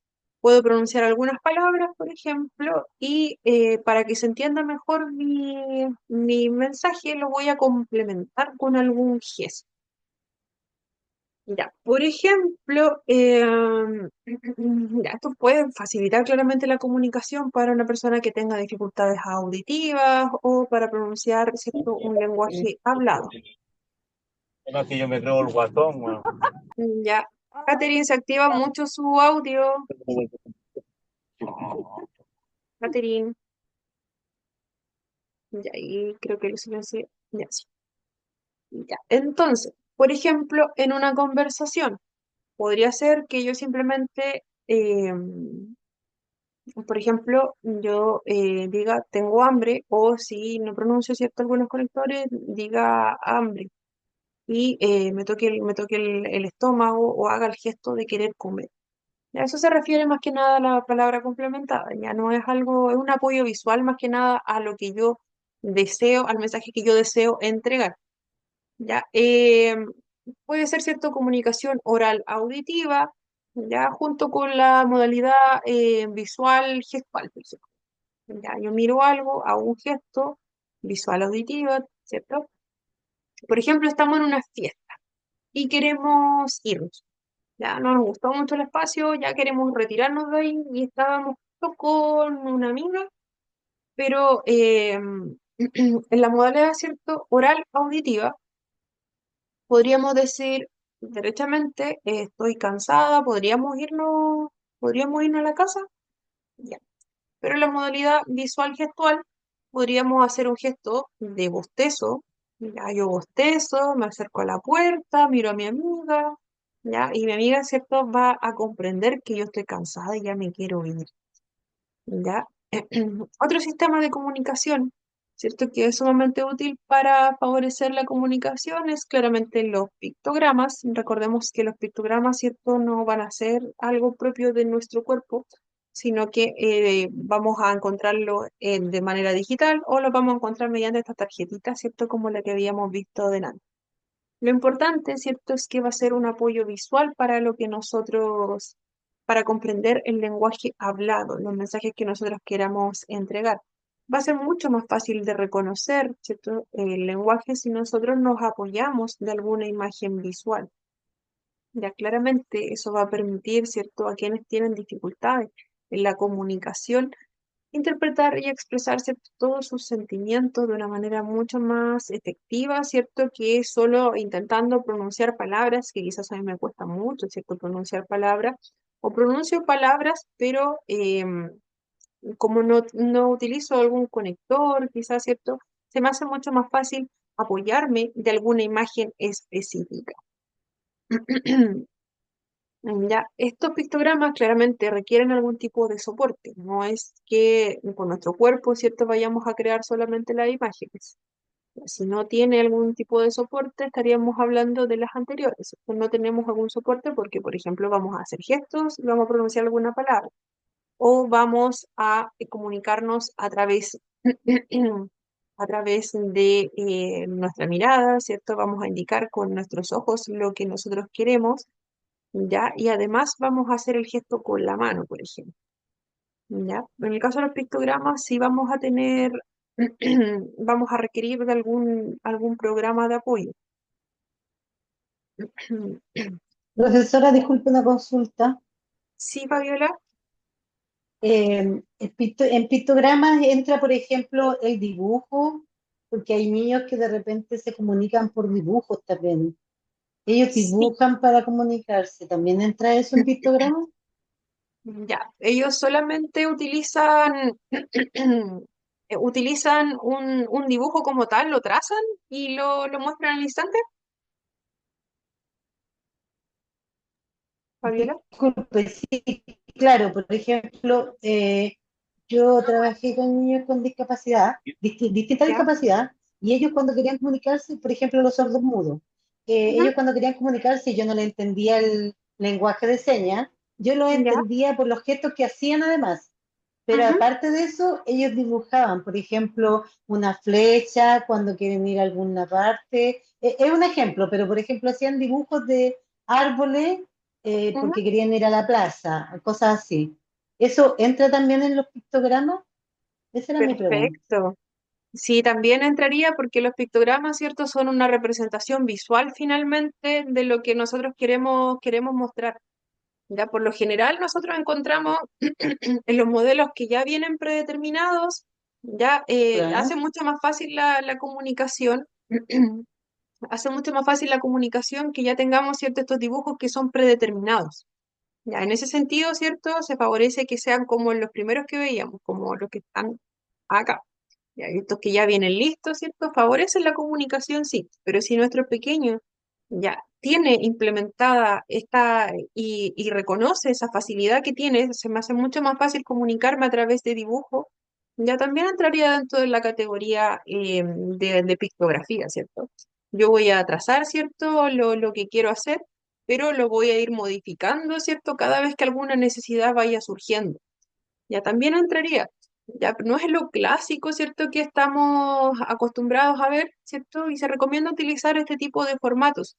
Puedo pronunciar algunas palabras, por ejemplo, y para que se entienda mejor mi mensaje, lo voy a complementar con algún gesto. Ya, por ejemplo, ya, esto puede facilitar claramente la comunicación para una persona que tenga dificultades auditivas o para pronunciar, ¿cierto?, un lenguaje hablado. No, que yo me creo el guatón, weón. Ya, Catherine se activa mucho su audio. Catherine, ya, y creo que lo silencié. Ya, sí. Ya. Entonces, por ejemplo, en una conversación, podría ser que yo simplemente por ejemplo, yo diga tengo hambre o si no pronuncio cierto algunos conectores, diga hambre y me toque el estómago o haga el gesto de querer comer. A eso se refiere más que nada a la palabra complementada, ya no es algo, es un apoyo visual más que nada a lo que yo deseo, al mensaje que yo deseo entregar. Ya, puede ser cierto comunicación oral auditiva, ya junto con la modalidad visual gestual, por ejemplo. Ya, yo miro algo, hago un gesto, visual auditiva, ¿cierto? Por ejemplo, estamos en una fiesta y queremos irnos. Ya no nos gustó mucho el espacio, ya queremos retirarnos de ahí y estábamos con una amiga, pero en la modalidad, ¿cierto?, oral auditiva, podríamos decir derechamente, estoy cansada, podríamos irnos a la casa. Ya. Pero en la modalidad visual gestual podríamos hacer un gesto de bostezo, Ya yo bostezo, me acerco a la puerta, miro a mi amiga, ya, y mi amiga, ¿cierto?, va a comprender que yo estoy cansada y ya me quiero ir, ¿ya? Otro sistema de comunicación, ¿cierto?, que es sumamente útil para favorecer la comunicación es claramente los pictogramas. Recordemos que los pictogramas, ¿cierto?, no van a ser algo propio de nuestro cuerpo, sino que vamos a encontrarlo de manera digital o lo vamos a encontrar mediante esta tarjetita, ¿cierto?, como la que habíamos visto delante. Lo importante, ¿cierto?, es que va a ser un apoyo visual para lo que nosotros, para comprender el lenguaje hablado, los mensajes que nosotros queramos entregar. Va a ser mucho más fácil de reconocer, ¿cierto?, el lenguaje si nosotros nos apoyamos de alguna imagen visual. Ya claramente eso va a permitir, ¿cierto?, a quienes tienen dificultades en la comunicación interpretar y expresarse todos sus sentimientos de una manera mucho más efectiva, ¿cierto? Que solo intentando pronunciar palabras, que quizás a mí me cuesta mucho, ¿cierto? Pronunciar palabras, o pronuncio palabras, pero como no utilizo algún conector, quizás, ¿cierto? Se me hace mucho más fácil apoyarme de alguna imagen específica. Ya, estos pictogramas claramente requieren algún tipo de soporte, no es que con nuestro cuerpo, ¿cierto?, vayamos a crear solamente las imágenes. Si no tiene algún tipo de soporte, estaríamos hablando de las anteriores. ¿Cierto? No tenemos algún soporte porque, por ejemplo, vamos a hacer gestos y vamos a pronunciar alguna palabra, o vamos a comunicarnos a través de nuestra mirada, ¿cierto? Vamos a indicar con nuestros ojos lo que nosotros queremos. ¿Ya? Y además vamos a hacer el gesto con la mano, por ejemplo, ¿ya? En el caso de los pictogramas, sí vamos a tener, vamos a requerir de algún programa de apoyo. Profesora, disculpe una consulta. Sí, Fabiola, En pictogramas entra, por ejemplo, el dibujo, porque hay niños que de repente se comunican por dibujos también. Ellos sí, dibujan para comunicarse. ¿También entra eso en pictogramas? ya. Ellos solamente utilizan, utilizan un dibujo como tal, lo trazan y lo muestran al instante, Fabiola. Disculpe, sí, claro, por ejemplo, yo trabajé con niños con discapacidad, distinta ¿Ya? discapacidad, y ellos cuando querían comunicarse, por ejemplo, los sordos mudos, Ujú, ellos cuando querían comunicarse, yo no le entendía el lenguaje de señas, yo lo ya, entendía por los gestos que hacían además, pero ujú, aparte de eso, ellos dibujaban, por ejemplo, una flecha cuando quieren ir a alguna parte. Es un ejemplo, pero por ejemplo hacían dibujos de árboles ujú. porque querían ir a la plaza, cosas así. ¿Eso entra también en los pictogramas? Esa era mi pregunta. Perfecto. Sí, también entraría porque los pictogramas, ¿cierto?, son una representación visual finalmente de lo que nosotros queremos mostrar. Ya por lo general nosotros encontramos en los modelos que ya vienen predeterminados, ya hace Claro. mucho más fácil la comunicación, hace mucho más fácil la comunicación que ya tengamos, ¿cierto?, estos dibujos que son predeterminados. Ya, en ese sentido, ¿cierto?, se favorece que sean como los primeros que veíamos, como los que están acá. Ya, estos que ya vienen listos, ¿cierto? Favorecen la comunicación, sí, pero si nuestro pequeño ya tiene implementada esta y reconoce esa facilidad que tiene, se me hace mucho más fácil comunicarme a través de dibujo, ya también entraría dentro de la categoría de pictografía, ¿cierto? Yo voy a trazar, ¿cierto? Lo que quiero hacer, pero lo voy a ir modificando, ¿cierto? Cada vez que alguna necesidad vaya surgiendo. Ya también entraría. Ya no es lo clásico, ¿cierto?, que estamos acostumbrados a ver, ¿cierto? Y se recomienda utilizar este tipo de formatos.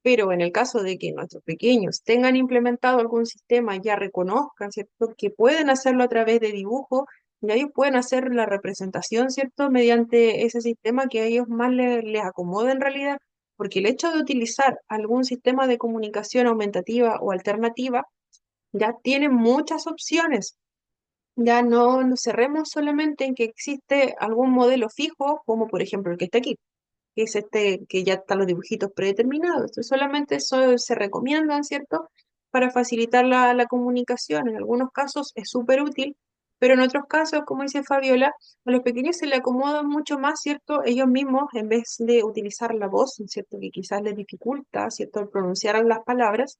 Pero en el caso de que nuestros pequeños tengan implementado algún sistema, ya reconozcan, ¿cierto?, que pueden hacerlo a través de dibujo, ya ellos pueden hacer la representación, ¿cierto?, mediante ese sistema que a ellos más les acomode en realidad. Porque el hecho de utilizar algún sistema de comunicación aumentativa o alternativa, ya tiene muchas opciones. Ya no nos cerremos solamente en que existe algún modelo fijo, como por ejemplo el que está aquí, que es este que ya están los dibujitos predeterminados. Entonces, solamente eso se recomiendan, ¿cierto? Para facilitar la comunicación. En algunos casos es súper útil, Pero en otros casos, como dice Fabiola, a los pequeños se le acomoda mucho más, ¿cierto? Ellos mismos, en vez de utilizar la voz, ¿cierto? Que quizás les dificulta, ¿cierto? El pronunciar las palabras,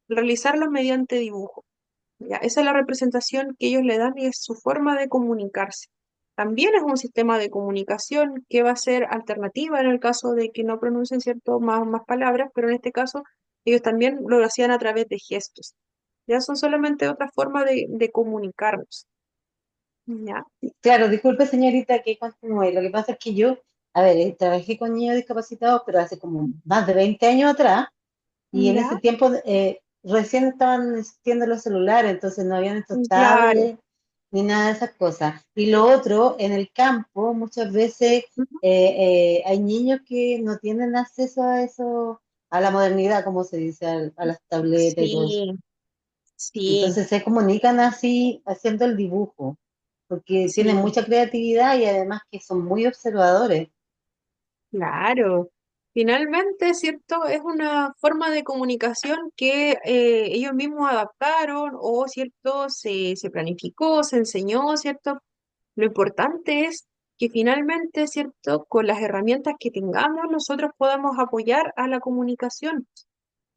realizarlo mediante dibujo. ¿Ya? Esa es la representación que ellos le dan y es su forma de comunicarse. También es un sistema de comunicación que va a ser alternativa en el caso de que no pronuncien, ¿cierto? Más palabras, pero en este caso ellos también lo hacían a través de gestos. Ya son solamente otra forma de comunicarnos. ¿Ya? Claro, disculpe señorita que continúe. Lo que pasa es que yo, a ver, trabajé con niños discapacitados, pero hace como más de 20 años atrás, y en ¿Ya? ese tiempo recién estaban existiendo los celulares, entonces no habían estos Claro. tablets ni nada de esas cosas. Y lo otro, en el campo, muchas veces Ujú. hay niños que no tienen acceso a eso, a la modernidad, como se dice, a las tabletas y todo eso. Sí, sí, Entonces se comunican así, haciendo el dibujo, porque tienen sí. mucha creatividad y además que son muy observadores. Claro, finalmente, ¿cierto? Es una forma de comunicación que ellos mismos adaptaron o, ¿cierto? Se planificó, se enseñó, ¿cierto? Lo importante es que finalmente, ¿cierto? Con las herramientas que tengamos, nosotros podamos apoyar a la comunicación.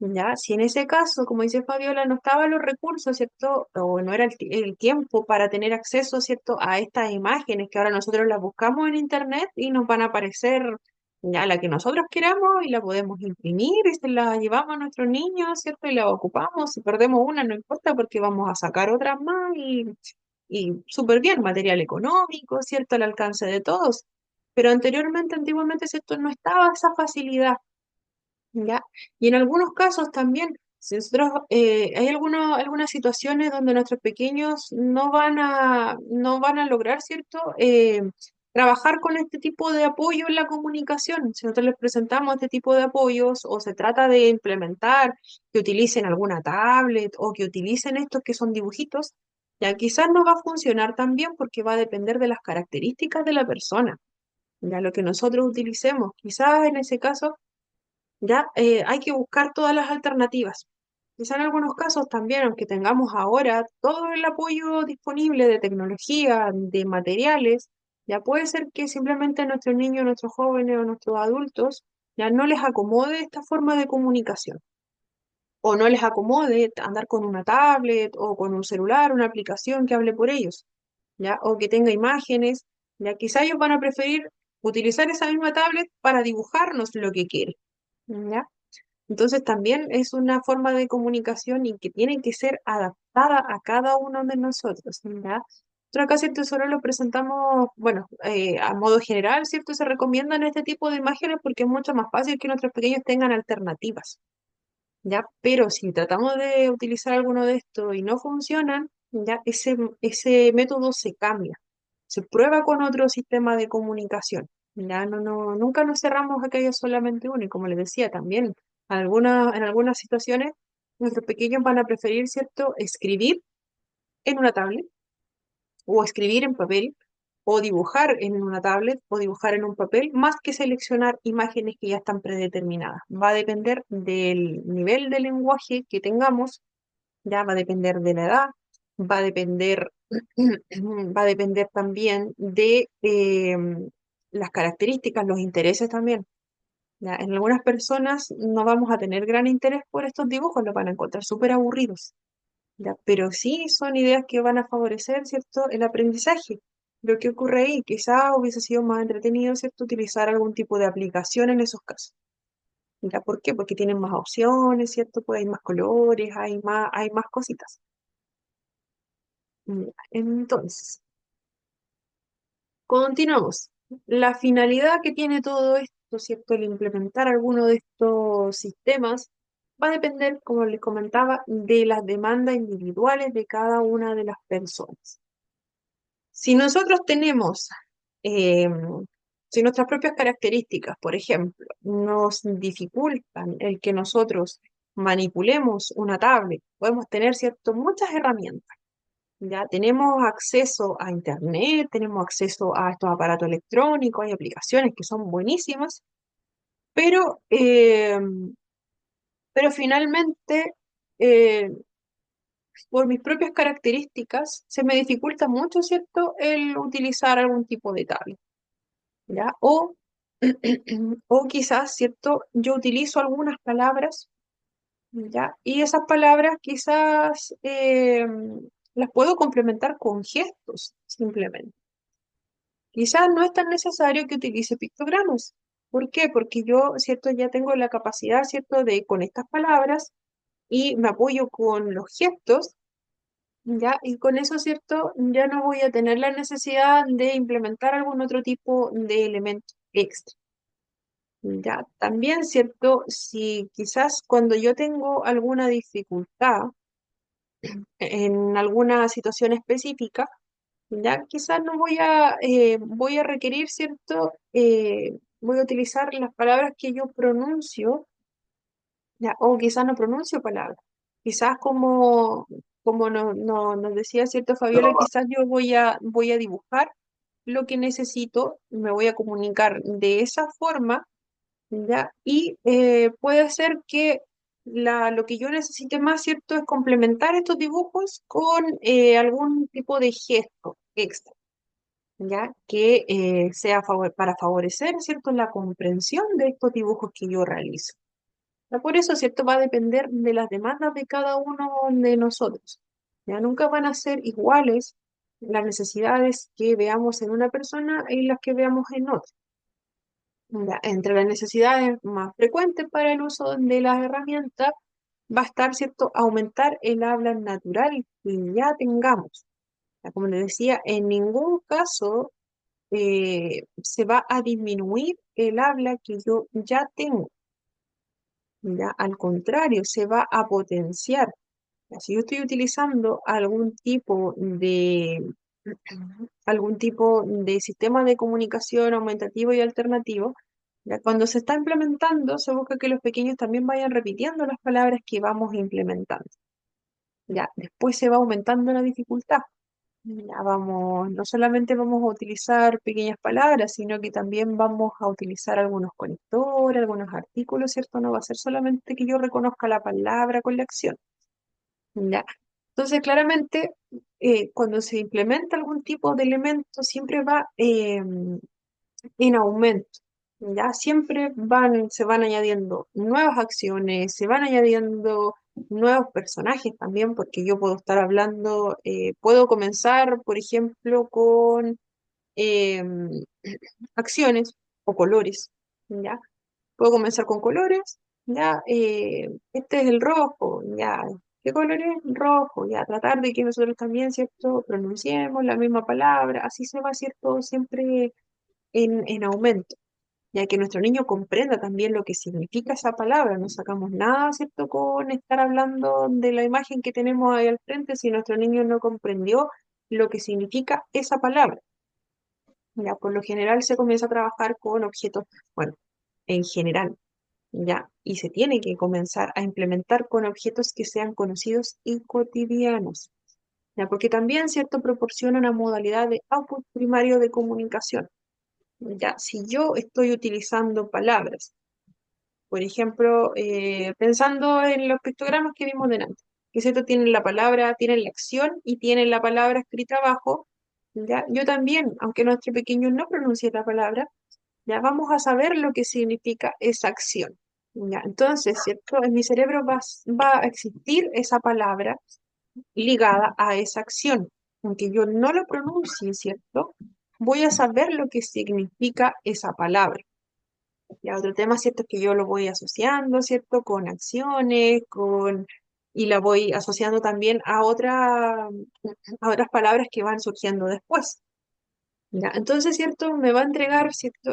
Ya, si en ese caso, como dice Fabiola, no estaban los recursos, ¿cierto? O no era el tiempo para tener acceso, ¿cierto? A estas imágenes que ahora nosotros las buscamos en internet y nos van a aparecer ya la que nosotros queramos y la podemos imprimir y se la llevamos a nuestros niños, ¿cierto? Y la ocupamos. Si perdemos una, no importa porque vamos a sacar otras más y súper bien, material económico, ¿cierto? Al alcance de todos. Pero anteriormente, antiguamente, ¿cierto? No estaba esa facilidad. ¿Ya? Y en algunos casos también, si nosotros, hay algunas situaciones donde nuestros pequeños no van a lograr, ¿cierto? Trabajar con este tipo de apoyo en la comunicación. Si nosotros les presentamos este tipo de apoyos o se trata de implementar que utilicen alguna tablet o que utilicen estos que son dibujitos, ya quizás no va a funcionar tan bien porque va a depender de las características de la persona, ya lo que nosotros utilicemos. Quizás en ese caso ya hay que buscar todas las alternativas. Quizá en algunos casos también, aunque tengamos ahora todo el apoyo disponible de tecnología, de materiales, ya puede ser que simplemente a nuestros niños, nuestros jóvenes o nuestros adultos ya no les acomode esta forma de comunicación o no les acomode andar con una tablet o con un celular, una aplicación que hable por ellos, ya, o que tenga imágenes, ya quizá ellos van a preferir utilizar esa misma tablet para dibujarnos lo que quieren. ¿Ya? Entonces también es una forma de comunicación y que tiene que ser adaptada a cada uno de nosotros, ¿ya? Nosotros acá, ¿cierto? Solo lo presentamos, bueno, a modo general, ¿cierto? Se recomiendan este tipo de imágenes porque es mucho más fácil que nuestros pequeños tengan alternativas, ¿ya? Pero si tratamos de utilizar alguno de estos y no funcionan, ¿ya? Ese método se cambia, se prueba con otro sistema de comunicación. Ya nunca nos cerramos a que haya solamente uno. Y como les decía también, en algunas situaciones, nuestros pequeños van a preferir, ¿cierto?, escribir en una tablet o escribir en papel o dibujar en una tablet o dibujar en un papel, más que seleccionar imágenes que ya están predeterminadas. Va a depender del nivel de lenguaje que tengamos, ya va a depender de la edad, va a depender, va a depender también de las características, los intereses también. Ya, en algunas personas no vamos a tener gran interés por estos dibujos, los van a encontrar súper aburridos. Ya, pero sí son ideas que van a favorecer, ¿cierto?, el aprendizaje. Lo que ocurre ahí, quizá hubiese sido más entretenido, ¿cierto?, utilizar algún tipo de aplicación en esos casos. ¿Ya? ¿Por qué? Porque tienen más opciones, ¿cierto? Pues hay más colores, hay más cositas. Entonces, continuamos. La finalidad que tiene todo esto, ¿cierto? El implementar alguno de estos sistemas va a depender, como les comentaba, de las demandas individuales de cada una de las personas. Si nosotros tenemos, eh, si nuestras propias características, por ejemplo, nos dificultan el que nosotros manipulemos una tablet, podemos tener, ¿cierto?, muchas herramientas. Ya tenemos acceso a internet, tenemos acceso a estos aparatos electrónicos, hay aplicaciones que son buenísimas, pero, pero finalmente eh, por mis propias características, se me dificulta mucho, ¿cierto?, el utilizar algún tipo de tabla, ¿ya? O quizás, ¿cierto?, yo utilizo algunas palabras, ¿ya? Y esas palabras quizás las puedo complementar con gestos, simplemente. Quizás no es tan necesario que utilice pictogramas. ¿Por qué? Porque yo, ¿cierto?, ya tengo la capacidad, ¿cierto?, de con estas palabras y me apoyo con los gestos, ¿ya? Y con eso, ¿cierto?, ya no voy a tener la necesidad de implementar algún otro tipo de elemento extra. Ya, también, ¿cierto? Si quizás cuando yo tengo alguna dificultad en alguna situación específica, ya quizás no voy a requerir, ¿cierto? Voy a utilizar las palabras que yo pronuncio, ya, o quizás no pronuncio palabras. Quizás como nos decía, ¿cierto, Fabiola? Quizás yo voy a dibujar lo que necesito, me voy a comunicar de esa forma, ¿ya? Y puede ser que lo que yo necesite más, ¿cierto?, es complementar estos dibujos con algún tipo de gesto extra, ¿ya? Que sea para favorecer, ¿cierto?, la comprensión de estos dibujos que yo realizo. Ya, por eso, ¿cierto?, va a depender de las demandas de cada uno de nosotros. Ya nunca van a ser iguales las necesidades que veamos en una persona y las que veamos en otra. Ya, entre las necesidades más frecuentes para el uso de las herramientas va a estar, ¿cierto?, aumentar el habla natural que ya tengamos. Ya, como les decía, en ningún caso se va a disminuir el habla que yo ya tengo. Ya, al contrario, se va a potenciar. Ya, si yo estoy utilizando algún tipo de sistema de comunicación aumentativo y alternativo, ya cuando se está implementando, se busca que los pequeños también vayan repitiendo las palabras que vamos implementando. Ya, después se va aumentando la dificultad. Ya no solamente vamos a utilizar pequeñas palabras, sino que también vamos a utilizar algunos conectores, algunos artículos, ¿cierto? No va a ser solamente que yo reconozca la palabra con la acción. ¿Ya? Entonces, claramente, cuando se implementa algún tipo de elemento, siempre va en aumento. ¿Ya? Siempre se van añadiendo nuevas acciones, se van añadiendo nuevos personajes también, porque yo puedo estar hablando, puedo comenzar, por ejemplo, con em, acciones o colores, ¿ya? Puedo comenzar con colores, ya, este es el rojo, ya, ¿qué color es? Rojo, ya, tratar de que nosotros también, ¿cierto?, pronunciemos la misma palabra, así se va, ¿cierto?, siempre en aumento, ya que nuestro niño comprenda también lo que significa esa palabra, no sacamos nada, ¿cierto?, con estar hablando de la imagen que tenemos ahí al frente si nuestro niño no comprendió lo que significa esa palabra. Ya, por lo general se comienza a trabajar con objetos, bueno, en general, ya, y se tiene que comenzar a implementar con objetos que sean conocidos y cotidianos, ya, porque también, ¿cierto?, proporciona una modalidad de output primario de comunicación. Ya, si yo estoy utilizando palabras, por ejemplo, pensando en los pictogramas que vimos delante, que cierto tienen la palabra, tienen la acción y tienen la palabra escrita abajo, ya, yo también, aunque nuestro pequeño no pronuncie la palabra, ya vamos a saber lo que significa esa acción. Ya, entonces, ¿cierto? En mi cerebro va a existir esa palabra ligada a esa acción. Aunque yo no lo pronuncie, ¿cierto? Voy a saber lo que significa esa palabra. Ya, otro tema, ¿cierto? Es que yo lo voy asociando, ¿cierto? Con acciones, y la voy asociando también a otras palabras que van surgiendo después. Ya, entonces, ¿cierto? Me va a entregar, ¿cierto?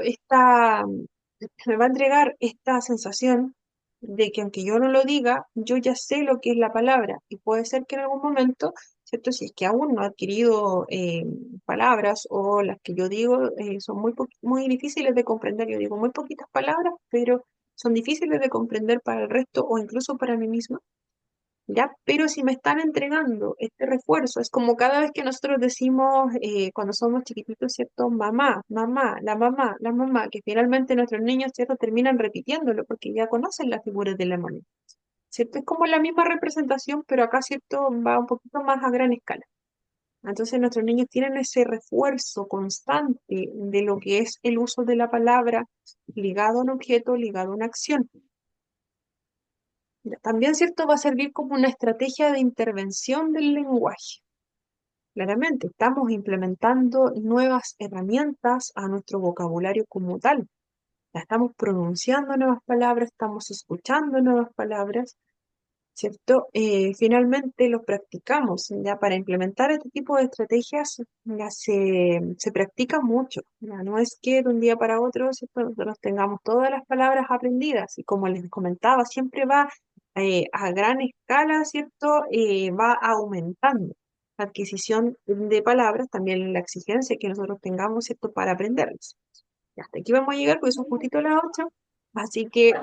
Me va a entregar esta sensación de que aunque yo no lo diga, yo ya sé lo que es la palabra y puede ser que en algún momento, ¿cierto? Si es que aún no he adquirido palabras o las que yo digo son muy difíciles de comprender, yo digo muy poquitas palabras, pero son difíciles de comprender para el resto o incluso para mí misma. ¿Ya? Pero si me están entregando este refuerzo, es como cada vez que nosotros decimos cuando somos chiquititos, ¿cierto? Mamá, mamá, la mamá, que finalmente nuestros niños, ¿cierto? Terminan repitiéndolo porque ya conocen las figuras de la moneda. ¿cierto? Es como la misma representación, pero acá, ¿cierto? Va un poquito más a gran escala. Entonces nuestros niños tienen ese refuerzo constante de lo que es el uso de la palabra ligado a un objeto, ligado a una acción. Ya, también, ¿cierto? Va a servir como una estrategia de intervención del lenguaje. Claramente, estamos implementando nuevas herramientas a nuestro vocabulario como tal. Ya estamos pronunciando nuevas palabras, estamos escuchando nuevas palabras, ¿cierto? Finalmente lo practicamos. Ya para implementar este tipo de estrategias ya se practica mucho. Ya no es que de un día para otro, ¿cierto? Nosotros tengamos todas las palabras aprendidas. Y como les comentaba, siempre va a gran escala, ¿cierto? Va aumentando la adquisición de palabras, también la exigencia que nosotros tengamos, ¿cierto? Para aprenderlas. Ya hasta aquí vamos a llegar, porque son justito las 8. Así que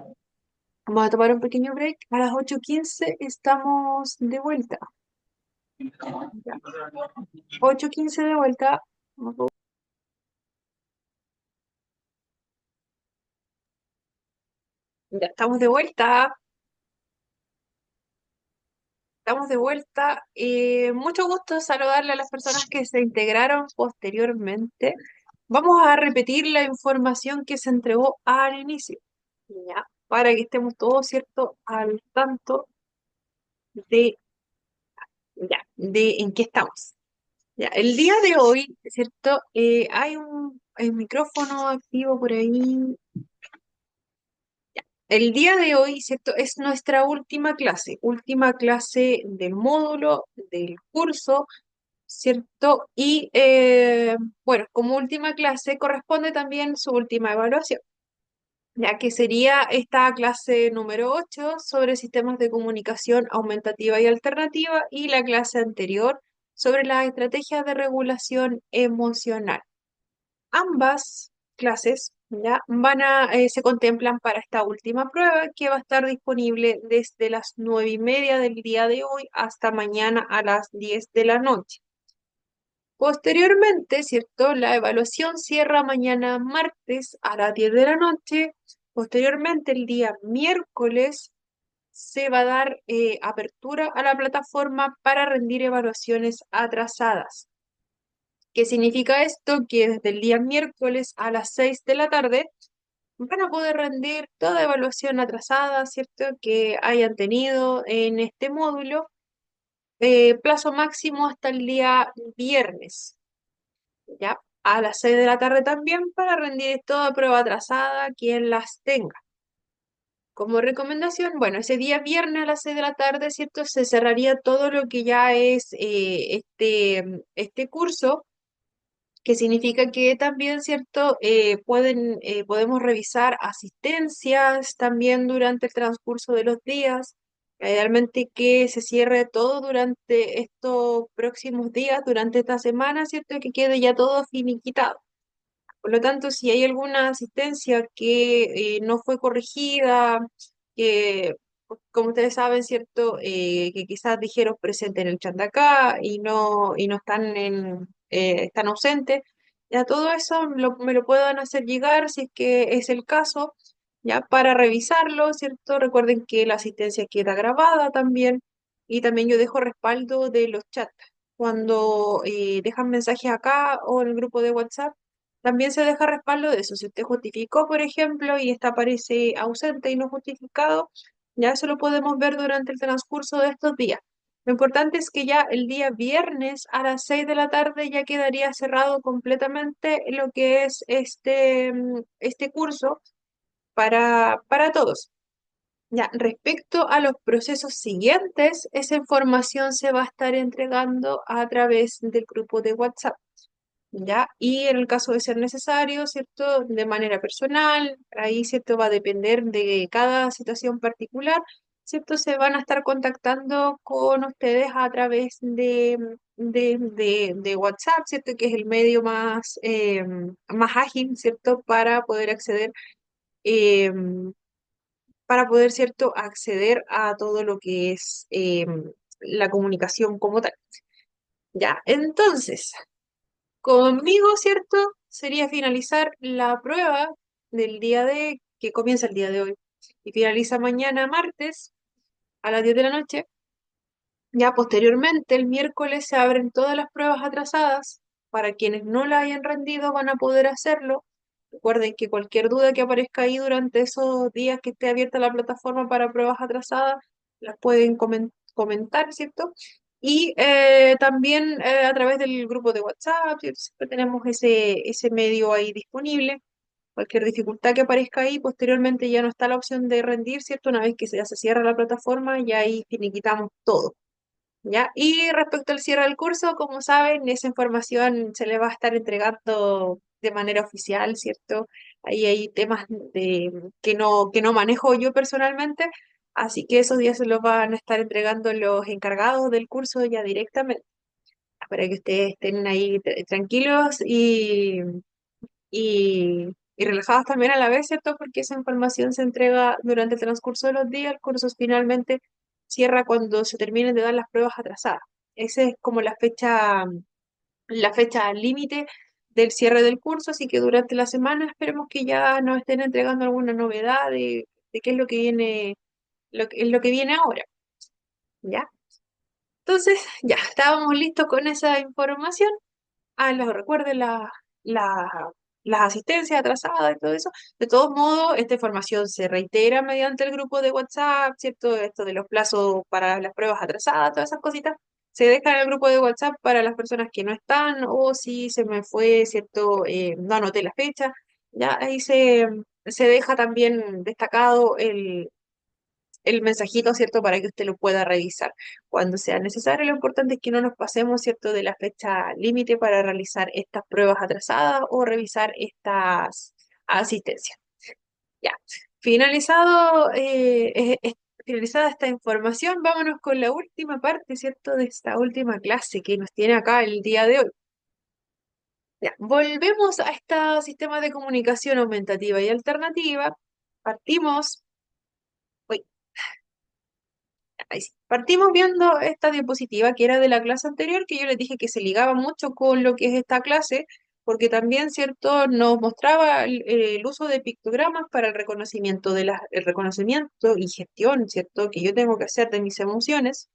vamos a tomar un pequeño break. A las 8:15 estamos de vuelta. Ya. 8:15 de vuelta. Ya estamos de vuelta. Estamos de vuelta. Mucho gusto saludarle a las personas que se integraron posteriormente. Vamos a repetir la información que se entregó al inicio, ¿ya? Para que estemos todos, ¿cierto?, al tanto de, ya, de en qué estamos. Ya, el día de hoy, ¿cierto? Hay un micrófono activo por ahí. El día de hoy, ¿cierto? Es nuestra última clase del módulo, del curso, ¿cierto? Y bueno, como última clase corresponde también su última evaluación, ya que sería esta clase número 8 sobre sistemas de comunicación aumentativa y alternativa y la clase anterior sobre las estrategias de regulación emocional. Ambas clases ya se contemplan para esta última prueba que va a estar disponible desde las 9:30 del día de hoy hasta mañana a las 10 de la noche. Posteriormente, ¿cierto? La evaluación cierra mañana martes a las 10 de la noche. Posteriormente, el día miércoles, se va a dar apertura a la plataforma para rendir evaluaciones atrasadas. ¿Qué significa esto? Que desde el día miércoles a las 6 de la tarde van a poder rendir toda evaluación atrasada, ¿cierto?, que hayan tenido en este módulo, plazo máximo hasta el día viernes, ¿ya? A las 6 de la tarde también para rendir toda prueba atrasada quien las tenga. Como recomendación, bueno, ese día viernes a las 6 de la tarde, ¿cierto? Se cerraría todo lo que ya es este curso, que significa que también, ¿cierto? Podemos revisar asistencias también durante el transcurso de los días. Idealmente que se cierre todo durante estos próximos días, durante esta semana, ¿cierto? Que quede ya todo finiquitado. Por lo tanto, si hay alguna asistencia que no fue corregida, que, como ustedes saben, ¿cierto? Que quizás dijeron presente en el chat de acá y no están están ausentes, ya todo eso me lo puedan hacer llegar si es que es el caso, ya para revisarlo, ¿cierto? Recuerden que la asistencia queda grabada también y también yo dejo respaldo de los chats. Cuando dejan mensajes acá o en el grupo de WhatsApp, también se deja respaldo de eso. Si usted justificó, por ejemplo, y esta aparece ausente y no justificado, ya eso lo podemos ver durante el transcurso de estos días. Lo importante es que ya el día viernes a las 6 de la tarde ya quedaría cerrado completamente lo que es este curso para todos. Ya, respecto a los procesos siguientes, esa información se va a estar entregando a través del grupo de WhatsApp. ¿Ya? Y en el caso de ser necesario, ¿cierto? De manera personal, ahí, ¿cierto? Va a depender de cada situación particular, ¿cierto? Se van a estar contactando con ustedes a través de WhatsApp, ¿cierto? Que es el medio más ágil, ¿cierto? Para poder, ¿cierto? Acceder a todo lo que es la comunicación como tal. Ya, entonces. Conmigo, ¿cierto? Sería finalizar la prueba que comienza el día de hoy y finaliza mañana martes a las 10 de la noche. Ya posteriormente, el miércoles se abren todas las pruebas atrasadas. Para quienes no la hayan rendido, van a poder hacerlo. Recuerden que cualquier duda que aparezca ahí durante esos días que esté abierta la plataforma para pruebas atrasadas, las pueden comentar, ¿cierto? Y también a través del grupo de WhatsApp, ¿cierto? Siempre tenemos ese medio ahí disponible. Cualquier dificultad que aparezca ahí, posteriormente ya no está la opción de rendir, ¿cierto? Una vez que ya se cierra la plataforma, ya ahí finiquitamos todo. ¿Ya? Y respecto al cierre del curso, como saben, esa información se le va a estar entregando de manera oficial, ¿cierto? Ahí hay temas que no manejo yo personalmente, así que esos días se los van a estar entregando los encargados del curso ya directamente, para que ustedes estén ahí tranquilos y relajados también a la vez, ¿cierto? Porque esa información se entrega durante el transcurso de los días, el curso finalmente cierra cuando se terminen de dar las pruebas atrasadas. Esa es como la fecha límite del cierre del curso, así que durante la semana esperemos que ya nos estén entregando alguna novedad de qué es lo que viene, lo que viene ahora, ¿ya? Entonces, ya, estábamos listos con esa información. Recuerden la- las asistencias atrasadas y todo eso. De todos modos, esta información se reitera mediante el grupo de WhatsApp, ¿cierto? Esto de los plazos para las pruebas atrasadas, todas esas cositas. Se deja en el grupo de WhatsApp para las personas que no están o si se me fue, ¿cierto? No anoté la fecha. Ya ahí se deja también destacado el mensajito, ¿cierto? Para que usted lo pueda revisar cuando sea necesario. Lo importante es que no nos pasemos, ¿cierto? De la fecha límite para realizar estas pruebas atrasadas o revisar estas asistencias. Ya. Finalizado, finalizada esta información, vámonos con la última parte, ¿cierto? De esta última clase que nos tiene acá el día de hoy. Ya. Volvemos a este sistema de comunicación aumentativa y alternativa. Partimos. Uy, ahí sí. Partimos viendo esta diapositiva que era de la clase anterior, que yo les dije que se ligaba mucho con lo que es esta clase, porque también, ¿cierto?, nos mostraba el uso de pictogramas para el reconocimiento y gestión, ¿cierto?, que yo tengo que hacer de mis emociones,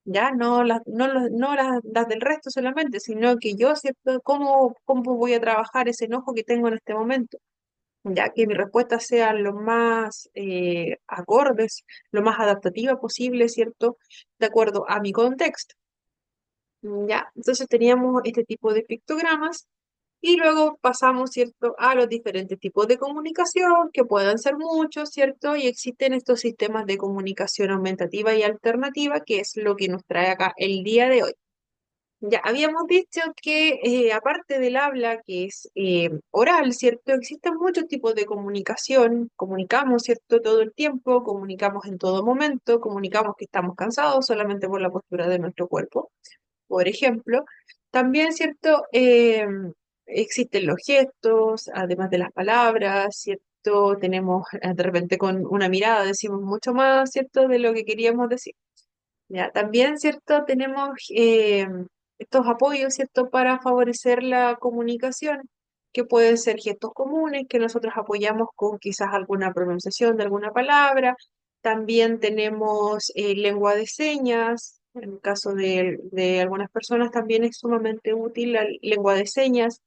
ya no las del resto solamente, sino que yo, ¿cierto?, cómo voy a trabajar ese enojo que tengo en este momento, ya que mi respuesta sea lo más acordes, lo más adaptativa posible, ¿cierto? De acuerdo a mi contexto. Ya, entonces teníamos este tipo de pictogramas y luego pasamos, ¿cierto?, a los diferentes tipos de comunicación, que puedan ser muchos, ¿cierto? Y existen estos sistemas de comunicación aumentativa y alternativa, que es lo que nos trae acá el día de hoy. Ya habíamos dicho que aparte del habla, que es oral, ¿cierto? Existen muchos tipos de comunicación. Comunicamos, ¿cierto? Todo el tiempo, comunicamos en todo momento, comunicamos que estamos cansados solamente por la postura de nuestro cuerpo, por ejemplo. También, ¿cierto? Existen los gestos, además de las palabras, ¿cierto? Tenemos de repente con una mirada decimos mucho más, ¿cierto? De lo que queríamos decir. Ya, también, ¿cierto? Tenemos estos apoyos, ¿cierto? Para favorecer la comunicación, que pueden ser gestos comunes, que nosotros apoyamos con quizás alguna pronunciación de alguna palabra. También tenemos lengua de señas. En el caso de algunas personas también es sumamente útil la lengua de señas.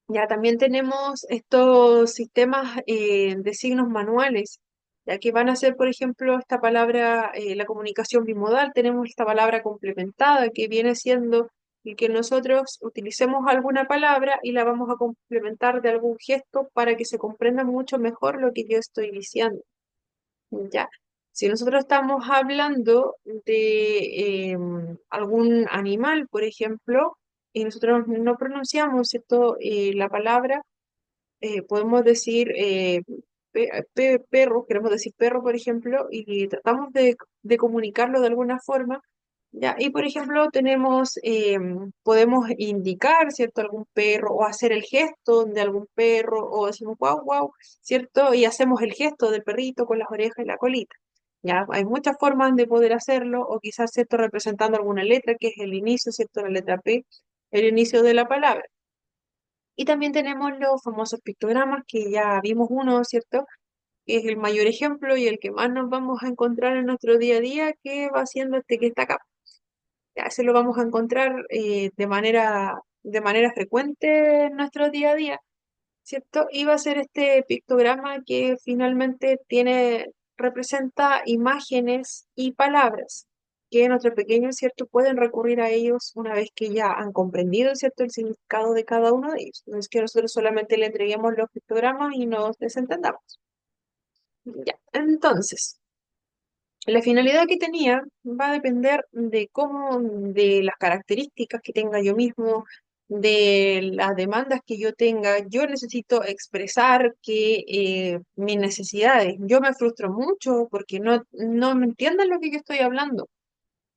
Ya también tenemos estos sistemas de signos manuales, ya que van a ser, por ejemplo, esta palabra, la comunicación bimodal, tenemos esta palabra complementada, que viene siendo el que nosotros utilicemos alguna palabra y la vamos a complementar de algún gesto para que se comprenda mucho mejor lo que yo estoy diciendo. ¿Ya? Si nosotros estamos hablando de algún animal, por ejemplo, y nosotros no pronunciamos, ¿cierto? La palabra, podemos decir perro, queremos decir perro, por ejemplo, y tratamos de comunicarlo de alguna forma, ¿ya? Y, por ejemplo, podemos indicar, ¿cierto? Algún perro o hacer el gesto de algún perro o decimos guau, guau, ¿cierto? Y hacemos el gesto del perrito con las orejas y la colita. Ya, hay muchas formas de poder hacerlo, o quizás, ¿cierto?, representando alguna letra, que es el inicio, ¿cierto?, la letra P, el inicio de la palabra. Y también tenemos los famosos pictogramas, que ya vimos uno, ¿cierto? que es el mayor ejemplo y el que más nos vamos a encontrar en nuestro día a día, que va siendo este que está acá. Ya, ese lo vamos a encontrar de manera frecuente en nuestro día a día, ¿cierto? Y va a ser este pictograma que finalmente representa imágenes y palabras que nuestros pequeños, ¿cierto? Pueden recurrir a ellos una vez que ya han comprendido, ¿cierto? El significado de cada uno de ellos. No es que nosotros solamente le entreguemos los pictogramas y nos desentendamos. Ya, entonces, la finalidad que tenía va a depender de las características que tenga yo mismo, de las demandas que yo tenga. Yo necesito expresar mis necesidades. Yo me frustro mucho porque no me entienden lo que yo estoy hablando.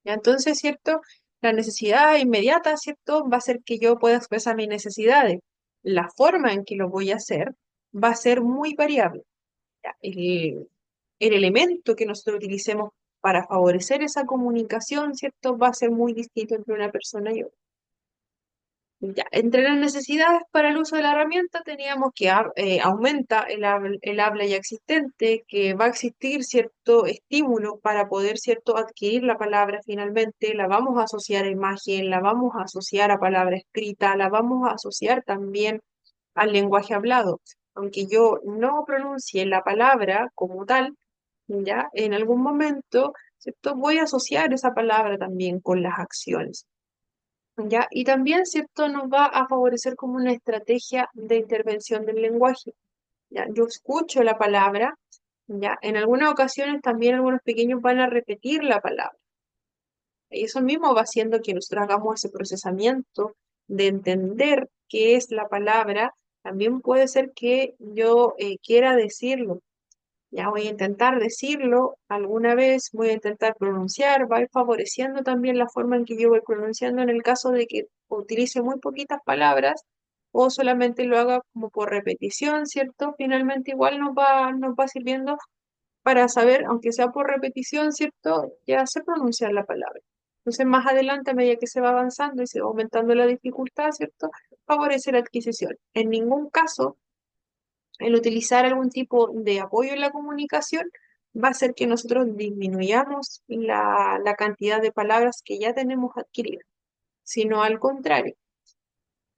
¿Ya? Entonces, ¿cierto? La necesidad inmediata, ¿cierto? Va a ser que yo pueda expresar mis necesidades. La forma en que lo voy a hacer va a ser muy variable. ¿Ya? El elemento que nosotros utilicemos para favorecer esa comunicación, ¿cierto? Va a ser muy distinto entre una persona y otra. Ya, entre las necesidades para el uso de la herramienta teníamos que aumenta el habla ya existente, que va a existir cierto estímulo para poder, ¿cierto?, adquirir la palabra finalmente, la vamos a asociar a imagen, la vamos a asociar a palabra escrita, la vamos a asociar también al lenguaje hablado. Aunque yo no pronuncie la palabra como tal, ya en algún momento, ¿cierto? Voy a asociar esa palabra también con las acciones, ¿ya? Y también, ¿cierto? Nos va a favorecer como una estrategia de intervención del lenguaje, ¿ya? Yo escucho la palabra, ¿ya? En algunas ocasiones también algunos pequeños van a repetir la palabra. Y eso mismo va haciendo que nosotros hagamos ese procesamiento de entender qué es la palabra. También puede ser que yo quiera decirlo. Ya voy a intentar decirlo alguna vez, voy a intentar pronunciar, va a ir favoreciendo también la forma en que yo voy pronunciando en el caso de que utilice muy poquitas palabras o solamente lo haga como por repetición, ¿cierto? Finalmente igual nos va sirviendo para saber, aunque sea por repetición, ¿cierto? Ya sé pronunciar la palabra. Entonces más adelante, a medida que se va avanzando y se va aumentando la dificultad, ¿cierto? Favorece la adquisición. En ningún caso el utilizar algún tipo de apoyo en la comunicación va a hacer que nosotros disminuyamos la cantidad de palabras que ya tenemos adquiridas, sino al contrario,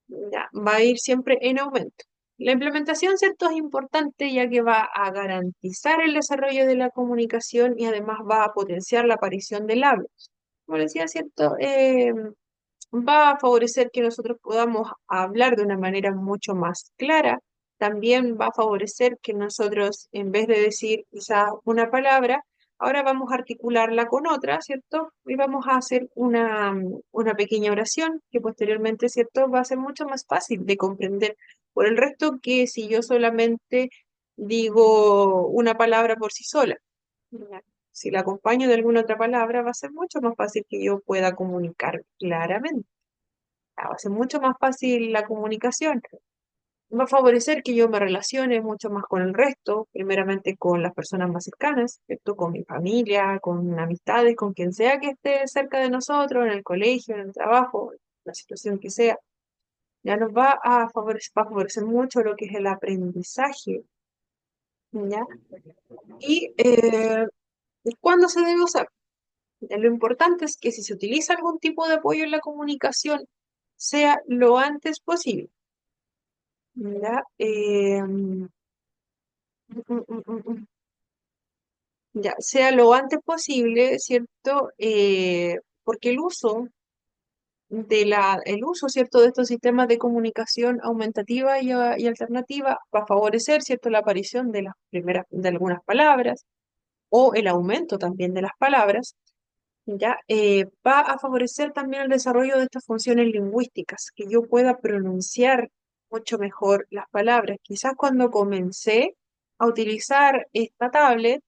ya, va a ir siempre en aumento. La implementación, ¿cierto? Es importante ya que va a garantizar el desarrollo de la comunicación y además va a potenciar la aparición del habla. Como decía, ¿cierto? Va a favorecer que nosotros podamos hablar de una manera mucho más clara. También va a favorecer que nosotros, en vez de decir quizás una palabra, ahora vamos a articularla con otra, ¿cierto? Y vamos a hacer una pequeña oración que posteriormente, ¿cierto? Va a ser mucho más fácil de comprender por el resto que si yo solamente digo una palabra por sí sola. ¿Ya? Si la acompaño de alguna otra palabra, va a ser mucho más fácil que yo pueda comunicar claramente. Va a ser mucho más fácil la comunicación. Va a favorecer que yo me relacione mucho más con el resto, primeramente con las personas más cercanas, ¿cierto? Con mi familia, con amistades, con quien sea que esté cerca de nosotros, en el colegio, en el trabajo, la situación que sea. Ya nos va a favorecer mucho lo que es el aprendizaje, ¿ya? Y ¿cuándo se debe usar? Lo importante es que si se utiliza algún tipo de apoyo en la comunicación, sea lo antes posible. ¿Ya? Ya, sea lo antes posible, ¿cierto? Porque el uso, ¿cierto?, de estos sistemas de comunicación aumentativa y alternativa va a favorecer, ¿cierto?, la aparición de algunas palabras o el aumento también de las palabras, ¿ya? Va a favorecer también el desarrollo de estas funciones lingüísticas, que yo pueda pronunciar mucho mejor las palabras. Quizás cuando comencé a utilizar esta tablet,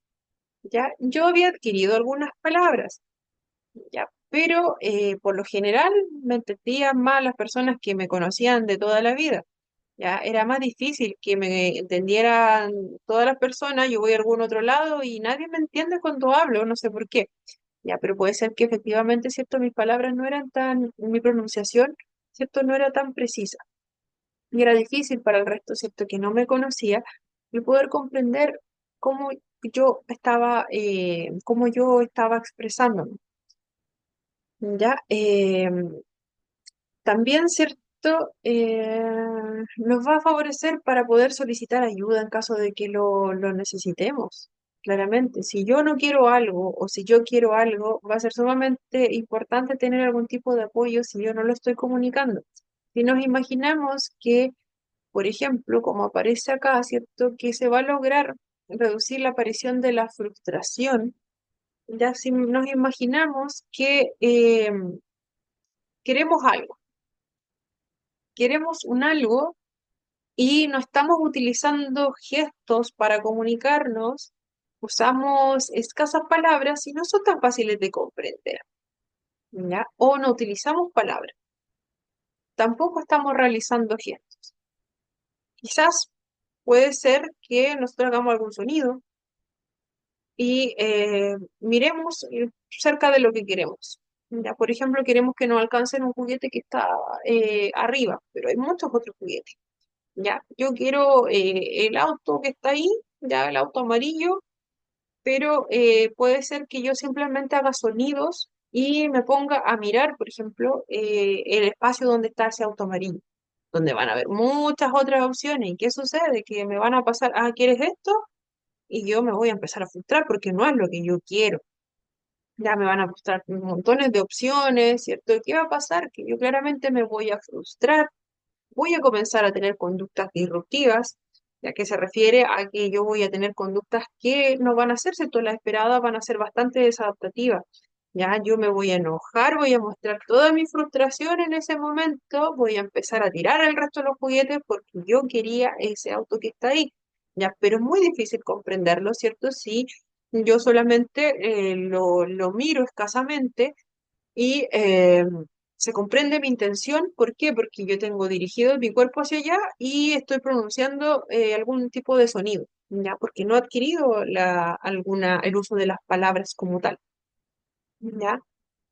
ya yo había adquirido algunas palabras, ya, pero por lo general me entendían más las personas que me conocían de toda la vida. Ya era más difícil que me entendieran todas las personas. Yo voy a algún otro lado y nadie me entiende cuando hablo, no sé por qué. Ya, pero puede ser que efectivamente, cierto, mis palabras no eran mi pronunciación, cierto, no era tan precisa. Y era difícil para el resto, cierto, que no me conocía, el poder comprender cómo yo estaba expresándome, ¿ya? También, ¿cierto? Nos va a favorecer para poder solicitar ayuda en caso de que lo necesitemos. Claramente, si yo no quiero algo o si yo quiero algo, va a ser sumamente importante tener algún tipo de apoyo si yo no lo estoy comunicando. Si nos imaginamos que, por ejemplo, como aparece acá, ¿cierto? Que se va a lograr reducir la aparición de la frustración, ya si nos imaginamos que queremos algo, queremos un algo y no estamos utilizando gestos para comunicarnos, usamos escasas palabras y no son tan fáciles de comprender, ¿ya? O no utilizamos palabras, tampoco estamos realizando gestos. Quizás puede ser que nosotros hagamos algún sonido y miremos cerca de lo que queremos. Ya, por ejemplo, queremos que nos alcancen un juguete que está arriba, pero hay muchos otros juguetes. Ya, yo quiero el auto que está ahí, ya el auto amarillo, pero puede ser que yo simplemente haga sonidos y me ponga a mirar, por ejemplo, el espacio donde está ese auto amarillo, donde van a haber muchas otras opciones. ¿Y qué sucede? Que me van a pasar, ah, ¿quieres esto? Y yo me voy a empezar a frustrar porque no es lo que yo quiero. Ya me van a mostrar montones de opciones, ¿cierto? ¿Qué va a pasar? Que yo claramente me voy a frustrar, voy a comenzar a tener conductas disruptivas, ya que se refiere a que yo voy a tener conductas que no van a ser, ¿cierto? Las esperadas van a ser bastante desadaptativas. Ya yo me voy a enojar, voy a mostrar toda mi frustración en ese momento, voy a empezar a tirar el resto de los juguetes porque yo quería ese auto que está ahí. Ya, pero es muy difícil comprenderlo, ¿cierto? Si yo solamente lo miro escasamente y se comprende mi intención. ¿Por qué? Porque yo tengo dirigido mi cuerpo hacia allá y estoy pronunciando algún tipo de sonido, ¿ya? Porque no he adquirido el uso de las palabras como tal, ¿ya?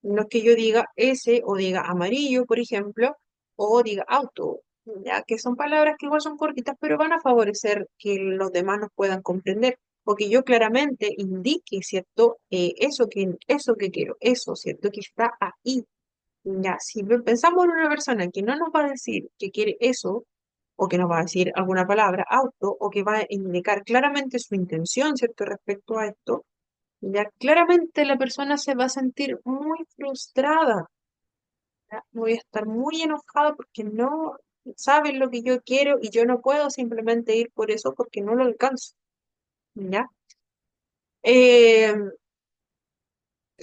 No es que yo diga ese o diga amarillo, por ejemplo, o diga auto, ya que son palabras que igual son cortitas, pero van a favorecer que los demás nos puedan comprender. O que yo claramente indique, ¿cierto? Eso que quiero, eso, ¿cierto? Que está ahí. Ya, si pensamos en una persona que no nos va a decir que quiere eso, o que nos va a decir alguna palabra, auto, o que va a indicar claramente su intención, ¿cierto? Respecto a esto, ya claramente la persona se va a sentir muy frustrada, ¿ya? Voy a estar muy enojada porque no saben lo que yo quiero y yo no puedo simplemente ir por eso porque no lo alcanzo, ¿ya? Eh,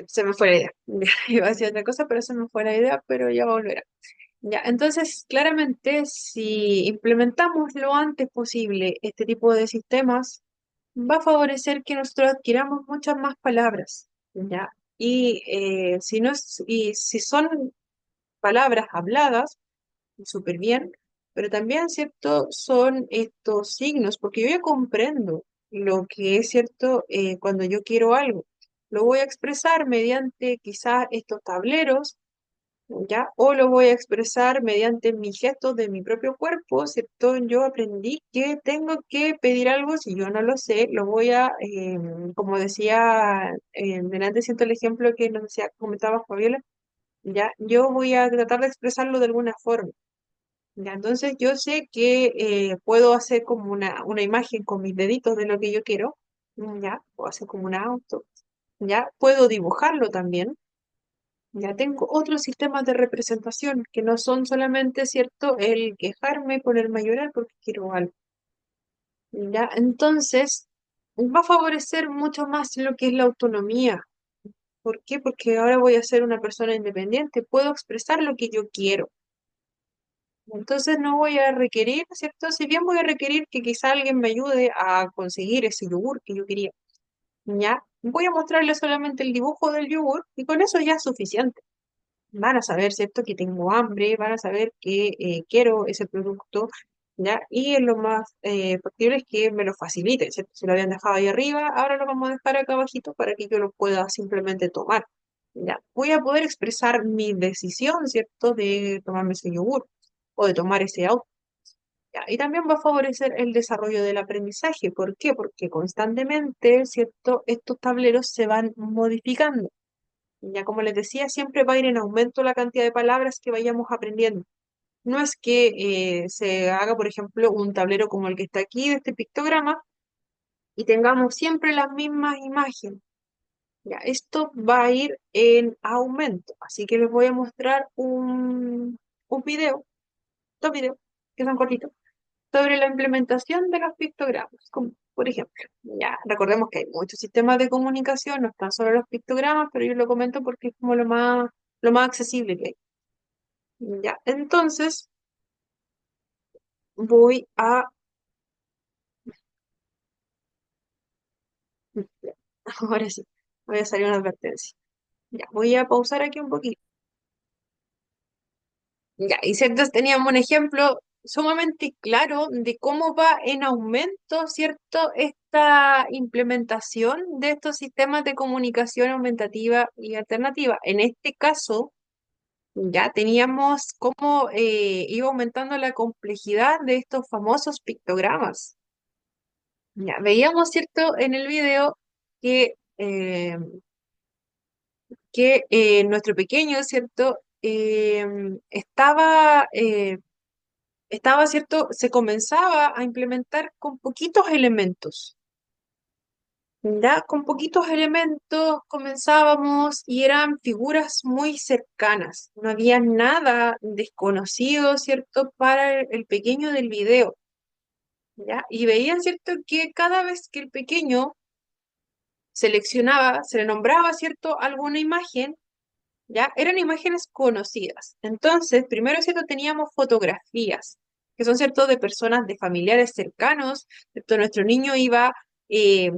Se me fue la idea. Ya, iba a decir otra cosa, pero se me fue la idea, pero ya volverá. Ya, entonces, claramente, si implementamos lo antes posible este tipo de sistemas, va a favorecer que nosotros adquiramos muchas más palabras, ¿ya? Y, si no es- y si son palabras habladas, súper bien, pero también, ¿cierto? Son estos signos, porque yo ya comprendo lo que es cierto cuando yo quiero algo. Lo voy a expresar mediante quizás estos tableros, ¿ya? O lo voy a expresar mediante mis gestos de mi propio cuerpo, ¿cierto? Yo aprendí que tengo que pedir algo, si yo no lo sé, lo voy a, como decía, delante siento el ejemplo que nos decía, comentaba Fabiola, ¿ya? Yo voy a tratar de expresarlo de alguna forma, ¿ya? Entonces yo sé que puedo hacer como una imagen con mis deditos de lo que yo quiero, ¿ya? Puedo hacer como un auto, ¿ya? Puedo dibujarlo también. Ya tengo otros sistemas de representación que no son solamente, ¿cierto?, el quejarme, ponerme a llorar porque quiero algo. Ya, entonces va a favorecer mucho más lo que es la autonomía. ¿Por qué? Porque ahora voy a ser una persona independiente, puedo expresar lo que yo quiero. Entonces no voy a requerir, ¿cierto? Si bien voy a requerir que quizá alguien me ayude a conseguir ese yogur que yo quería, ya, voy a mostrarle solamente el dibujo del yogur y con eso ya es suficiente. Van a saber, ¿cierto?, que tengo hambre, van a saber que quiero ese producto, ¿ya? Y lo más factible es que me lo faciliten, ¿cierto? Si lo habían dejado ahí arriba, ahora lo vamos a dejar acá abajito para que yo lo pueda simplemente tomar, ¿ya? Voy a poder expresar mi decisión, ¿cierto?, de tomarme ese yogur o de tomar ese auto. Ya, y también va a favorecer el desarrollo del aprendizaje. ¿Por qué? Porque constantemente, ¿cierto? Estos tableros se van modificando. Ya como les decía, siempre va a ir en aumento la cantidad de palabras que vayamos aprendiendo. No es que se haga, por ejemplo, un tablero como el que está aquí de este pictograma y tengamos siempre las mismas imágenes. Ya, esto va a ir en aumento. Así que les voy a mostrar un video, dos videos, que son cortitos, sobre la implementación de los pictogramas. Como, por ejemplo, ya recordemos que hay muchos sistemas de comunicación, no están solo los pictogramas, pero yo lo comento porque es como lo más accesible que hay. Ya, entonces voy a... Ahora sí, voy a salir una advertencia. Ya, voy a pausar aquí un poquito. Ya, y cierto, teníamos un ejemplo sumamente claro de cómo va en aumento, ¿cierto? Esta implementación de estos sistemas de comunicación aumentativa y alternativa. En este caso, ya teníamos cómo iba aumentando la complejidad de estos famosos pictogramas. Ya, veíamos, ¿cierto? En el video que, nuestro pequeño, ¿cierto? Estaba, ¿cierto? Se comenzaba a implementar con poquitos elementos. Ya con poquitos elementos comenzábamos y eran figuras muy cercanas. No había nada desconocido, ¿cierto? Para el pequeño del video. ¿Ya? Y veían, ¿cierto? Que cada vez que el pequeño seleccionaba, se le nombraba, ¿cierto? Alguna imagen, ¿ya? Eran imágenes conocidas. Entonces, primero, ¿cierto? Teníamos fotografías, que son, ¿cierto? De personas, de familiares cercanos, ¿cierto? Nuestro niño iba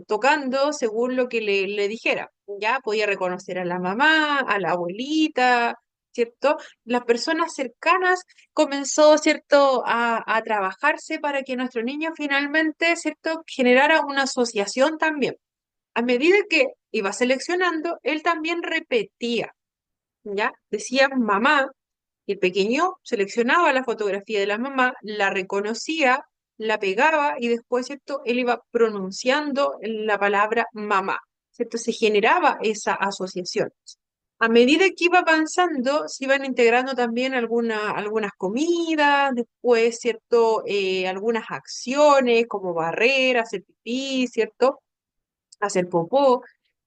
tocando según lo que le dijera, ¿ya? Podía reconocer a la mamá, a la abuelita, ¿cierto? Las personas cercanas comenzó, ¿cierto? A trabajarse para que nuestro niño finalmente, ¿cierto? Generara una asociación también. A medida que iba seleccionando, él también repetía. ¿Ya? Decía mamá, y el pequeño seleccionaba la fotografía de la mamá, la reconocía, la pegaba y después, ¿cierto? Él iba pronunciando la palabra mamá, ¿cierto? Se generaba esa asociación. A medida que iba avanzando, se iban integrando también algunas comidas, después, ¿cierto? Algunas acciones como barrer, hacer pipí, ¿cierto? Hacer popó,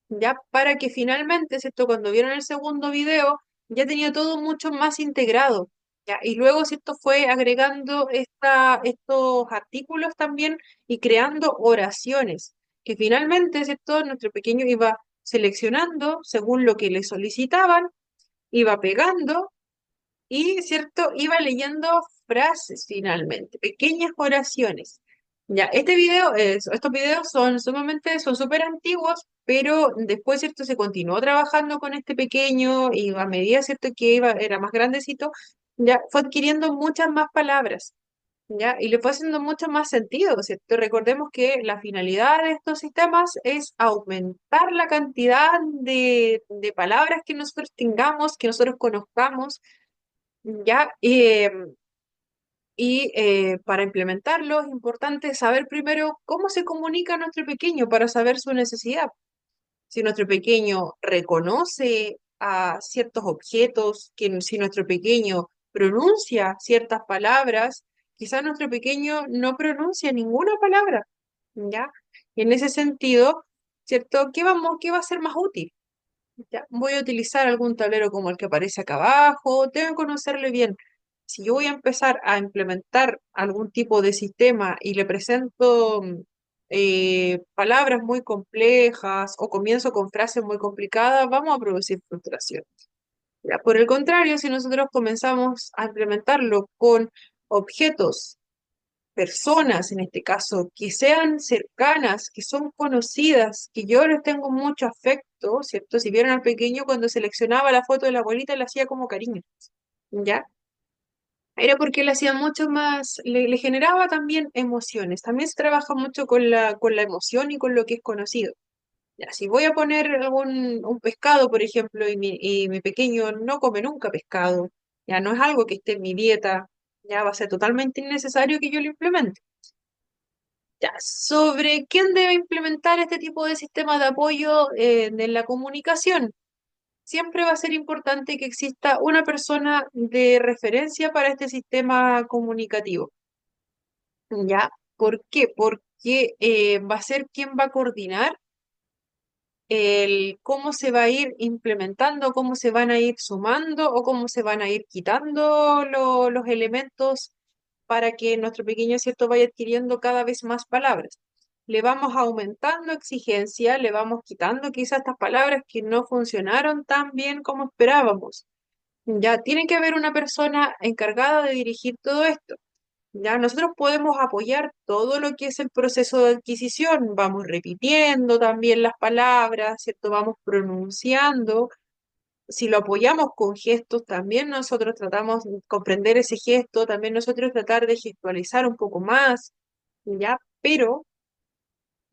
ya para que finalmente, ¿cierto? Cuando vieron el segundo video, ya tenía todo mucho más integrado, ¿ya? Y luego, ¿cierto? Fue agregando estos artículos también y creando oraciones, que finalmente, ¿cierto? Nuestro pequeño iba seleccionando según lo que le solicitaban, iba pegando y, ¿cierto? Iba leyendo frases finalmente, pequeñas oraciones. Ya, estos videos son súper antiguos, pero después, ¿cierto? Se continuó trabajando con este pequeño y a medida, ¿cierto? Que era más grandecito, ya fue adquiriendo muchas más palabras, ¿ya? Y le fue haciendo mucho más sentido, ¿cierto? Recordemos que la finalidad de estos sistemas es aumentar la cantidad de palabras que nosotros tengamos, que nosotros conozcamos, ¿ya? Para implementarlo es importante saber primero cómo se comunica nuestro pequeño para saber su necesidad. Si nuestro pequeño reconoce a ciertos objetos, si nuestro pequeño pronuncia ciertas palabras, quizás nuestro pequeño no pronuncia ninguna palabra, ¿ya? Y en ese sentido, ¿cierto? ¿Qué va a ser más útil? ¿Ya? Voy a utilizar algún tablero como el que aparece acá abajo, tengo que conocerle bien. Si yo voy a empezar a implementar algún tipo de sistema y le presento palabras muy complejas o comienzo con frases muy complicadas, vamos a producir frustración. Ya, por el contrario, si nosotros comenzamos a implementarlo con objetos, personas en este caso, que sean cercanas, que son conocidas, que yo les tengo mucho afecto, ¿cierto? Si vieron al pequeño cuando seleccionaba la foto de la abuelita, le hacía como cariño, ¿ya? Era porque le hacía mucho más, le generaba también emociones. También se trabaja mucho con la emoción y con lo que es conocido. Ya, si voy a poner un pescado, por ejemplo, y mi pequeño no come nunca pescado, ya no es algo que esté en mi dieta, Ya va a ser totalmente innecesario que yo lo implemente. Ya, sobre quién debe implementar este tipo de sistema de apoyo en la comunicación. Siempre va a ser importante que exista una persona de referencia para este sistema comunicativo. ¿Ya? ¿Por qué? Porque va a ser quien va a coordinar el cómo se va a ir implementando, cómo se van a ir sumando o cómo se van a ir quitando los elementos para que nuestro pequeño, ¿cierto?, vaya adquiriendo cada vez más palabras. Le vamos aumentando exigencia, le vamos quitando quizás estas palabras que no funcionaron tan bien como esperábamos. Ya tiene que haber una persona encargada de dirigir todo esto. Ya nosotros podemos apoyar todo lo que es el proceso de adquisición, vamos repitiendo también las palabras, ¿cierto? Vamos pronunciando. Si lo apoyamos con gestos, también nosotros tratamos de comprender ese gesto, también nosotros tratar de gestualizar un poco más, ¿ya? Pero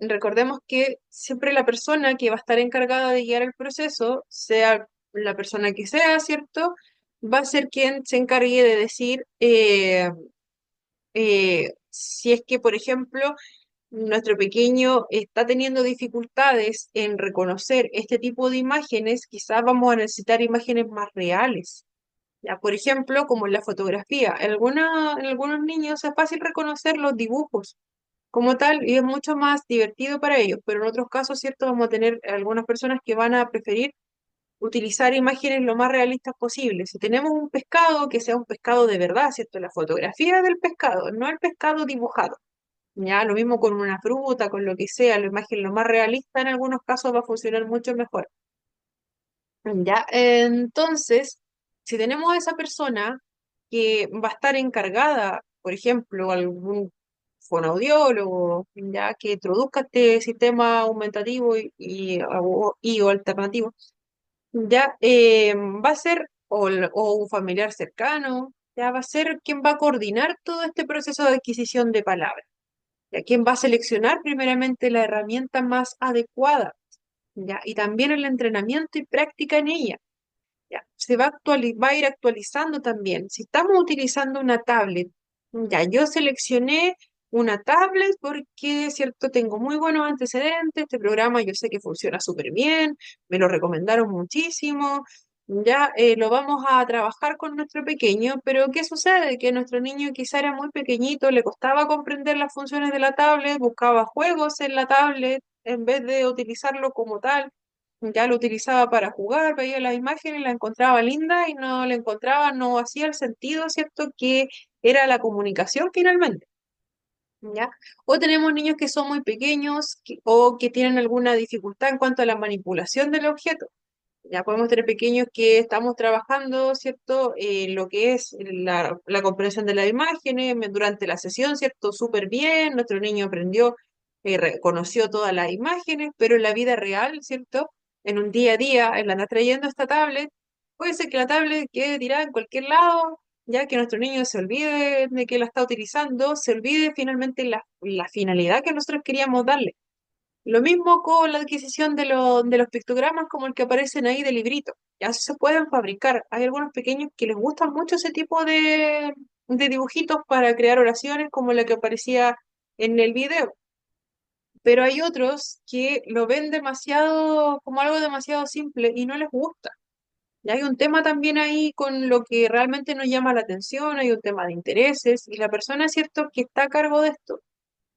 recordemos que siempre la persona que va a estar encargada de guiar el proceso, sea la persona que sea, ¿cierto? Va a ser quien se encargue de decir si es que, por ejemplo, nuestro pequeño está teniendo dificultades en reconocer este tipo de imágenes, quizás vamos a necesitar imágenes más reales. Ya, por ejemplo, como en la fotografía. En algunos niños es fácil reconocer los dibujos como tal y es mucho más divertido para ellos, pero en otros casos, ¿cierto? Vamos a tener algunas personas que van a preferir utilizar imágenes lo más realistas posible. Si tenemos un pescado, que sea un pescado de verdad, ¿cierto? La fotografía del pescado, no el pescado dibujado. Ya, lo mismo con una fruta, con lo que sea, la imagen lo más realista en algunos casos va a funcionar mucho mejor. Ya, entonces, si tenemos a esa persona que va a estar encargada, por ejemplo, algún fonoaudiólogo, ya que introduzca este sistema aumentativo o alternativo, ya va a ser o un familiar cercano, ya va a ser quien va a coordinar todo este proceso de adquisición de palabras, ya quien va a seleccionar primeramente la herramienta más adecuada, ya, y también el entrenamiento y práctica en ella. Ya, va a ir actualizando también. Si estamos utilizando una tablet, ya yo seleccioné una tablet porque, cierto, tengo muy buenos antecedentes, este programa yo sé que funciona súper bien, me lo recomendaron muchísimo, ya lo vamos a trabajar con nuestro pequeño, pero ¿qué sucede? Que nuestro niño quizá era muy pequeñito, le costaba comprender las funciones de la tablet, buscaba juegos en la tablet en vez de utilizarlo como tal. Ya lo utilizaba para jugar, veía las imágenes, la encontraba linda y no la encontraba, no hacía el sentido, ¿cierto? Que era la comunicación finalmente, ¿ya? O tenemos niños que son muy pequeños o que tienen alguna dificultad en cuanto a la manipulación del objeto. Ya podemos tener pequeños que estamos trabajando, ¿cierto? Lo que es la comprensión de las imágenes durante la sesión, ¿cierto? Súper bien, nuestro niño aprendió, reconoció todas las imágenes, pero en la vida real, ¿cierto? En un día a día, él anda trayendo esta tablet, puede ser que la tablet quede tirada en cualquier lado, ya que nuestro niño se olvide de que la está utilizando, se olvide finalmente la finalidad que nosotros queríamos darle. Lo mismo con la adquisición de los pictogramas como el que aparecen ahí de librito. Ya se pueden fabricar. Hay algunos pequeños que les gustan mucho ese tipo de dibujitos para crear oraciones como la que aparecía en el video. Pero hay otros que lo ven demasiado, como algo demasiado simple y no les gusta. Y hay un tema también ahí con lo que realmente nos llama la atención, hay un tema de intereses y la persona, es cierto, que está a cargo de esto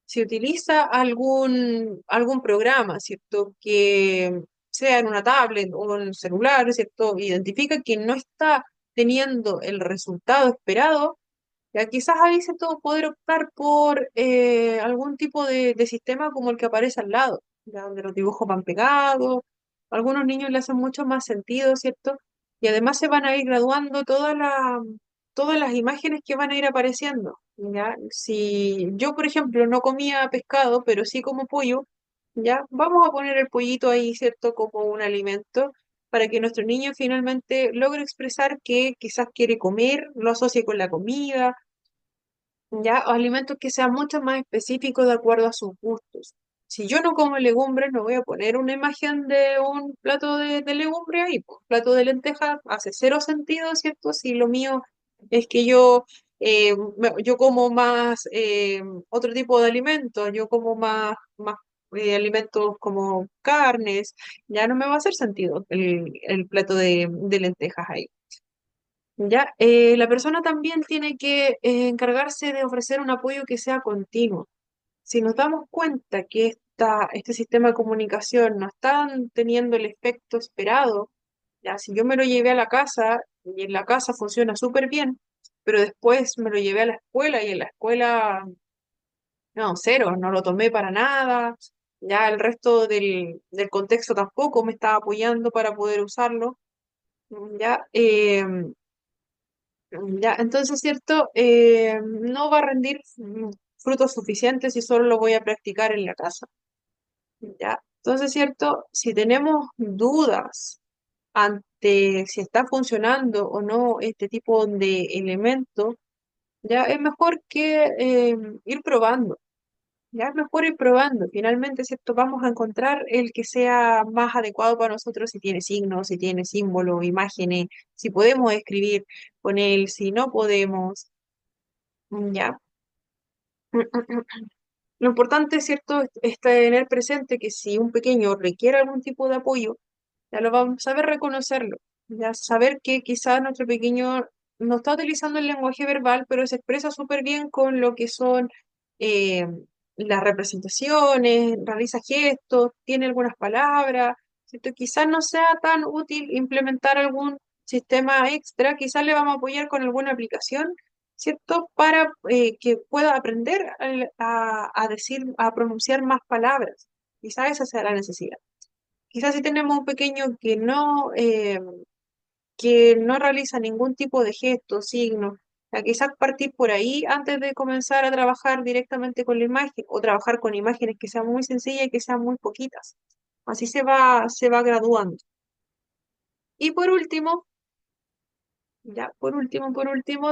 si utiliza algún programa, ¿cierto? Que sea en una tablet o en un celular, ¿cierto? Identifica que no está teniendo el resultado esperado, ya quizás ahí se todo poder optar por algún tipo de sistema como el que aparece al lado, ya donde los dibujos van pegados. A algunos niños le hacen mucho más sentido, ¿cierto? Y además se van a ir graduando todas las imágenes que van a ir apareciendo, ¿ya? Si yo, por ejemplo, no comía pescado, pero sí como pollo, ¿ya? Vamos a poner el pollito ahí, ¿cierto? Como un alimento para que nuestro niño finalmente logre expresar que quizás quiere comer, lo asocie con la comida, ya, o alimentos que sean mucho más específicos de acuerdo a sus gustos. Si yo no como legumbres, no voy a poner una imagen de un plato de legumbre ahí, pues, plato de lentejas hace cero sentido, ¿cierto? Si lo mío es que yo yo como más otro tipo de alimentos, yo como más alimentos como carnes, ya no me va a hacer sentido el plato de lentejas ahí. Ya, la persona también tiene que encargarse de ofrecer un apoyo que sea continuo. Si nos damos cuenta que este sistema de comunicación no está teniendo el efecto esperado, ya, si yo me lo llevé a la casa y en la casa funciona súper bien, pero después me lo llevé a la escuela y en la escuela, no, cero, no lo tomé para nada, ya el resto del contexto tampoco me estaba apoyando para poder usarlo, ya, ya, entonces, ¿cierto? No va a rendir frutos suficientes si solo lo voy a practicar en la casa. ¿Ya? Entonces, ¿cierto? Si tenemos dudas ante si está funcionando o no este tipo de elemento, ya es mejor que ir probando. Ya es mejor ir probando. Finalmente, ¿cierto? Vamos a encontrar el que sea más adecuado para nosotros si tiene signos, si tiene símbolos, imágenes, si podemos escribir con él, si no podemos. ¿Ya? Lo importante, ¿cierto? Es tener presente que si un pequeño requiere algún tipo de apoyo, ya lo vamos a saber reconocerlo, ya saber que quizás nuestro pequeño no está utilizando el lenguaje verbal, pero se expresa súper bien con lo que son eh, las representaciones, realiza gestos, tiene algunas palabras, ¿cierto? Quizás no sea tan útil implementar algún sistema extra, quizás le vamos a apoyar con alguna aplicación, ¿cierto? Para que pueda aprender a decir, a pronunciar más palabras. Quizás esa sea la necesidad. Quizás si tenemos un pequeño que no realiza ningún tipo de gesto, signo, quizás partir por ahí antes de comenzar a trabajar directamente con la imagen o trabajar con imágenes que sean muy sencillas y que sean muy poquitas. Así se va graduando. Y por último, ya, por último,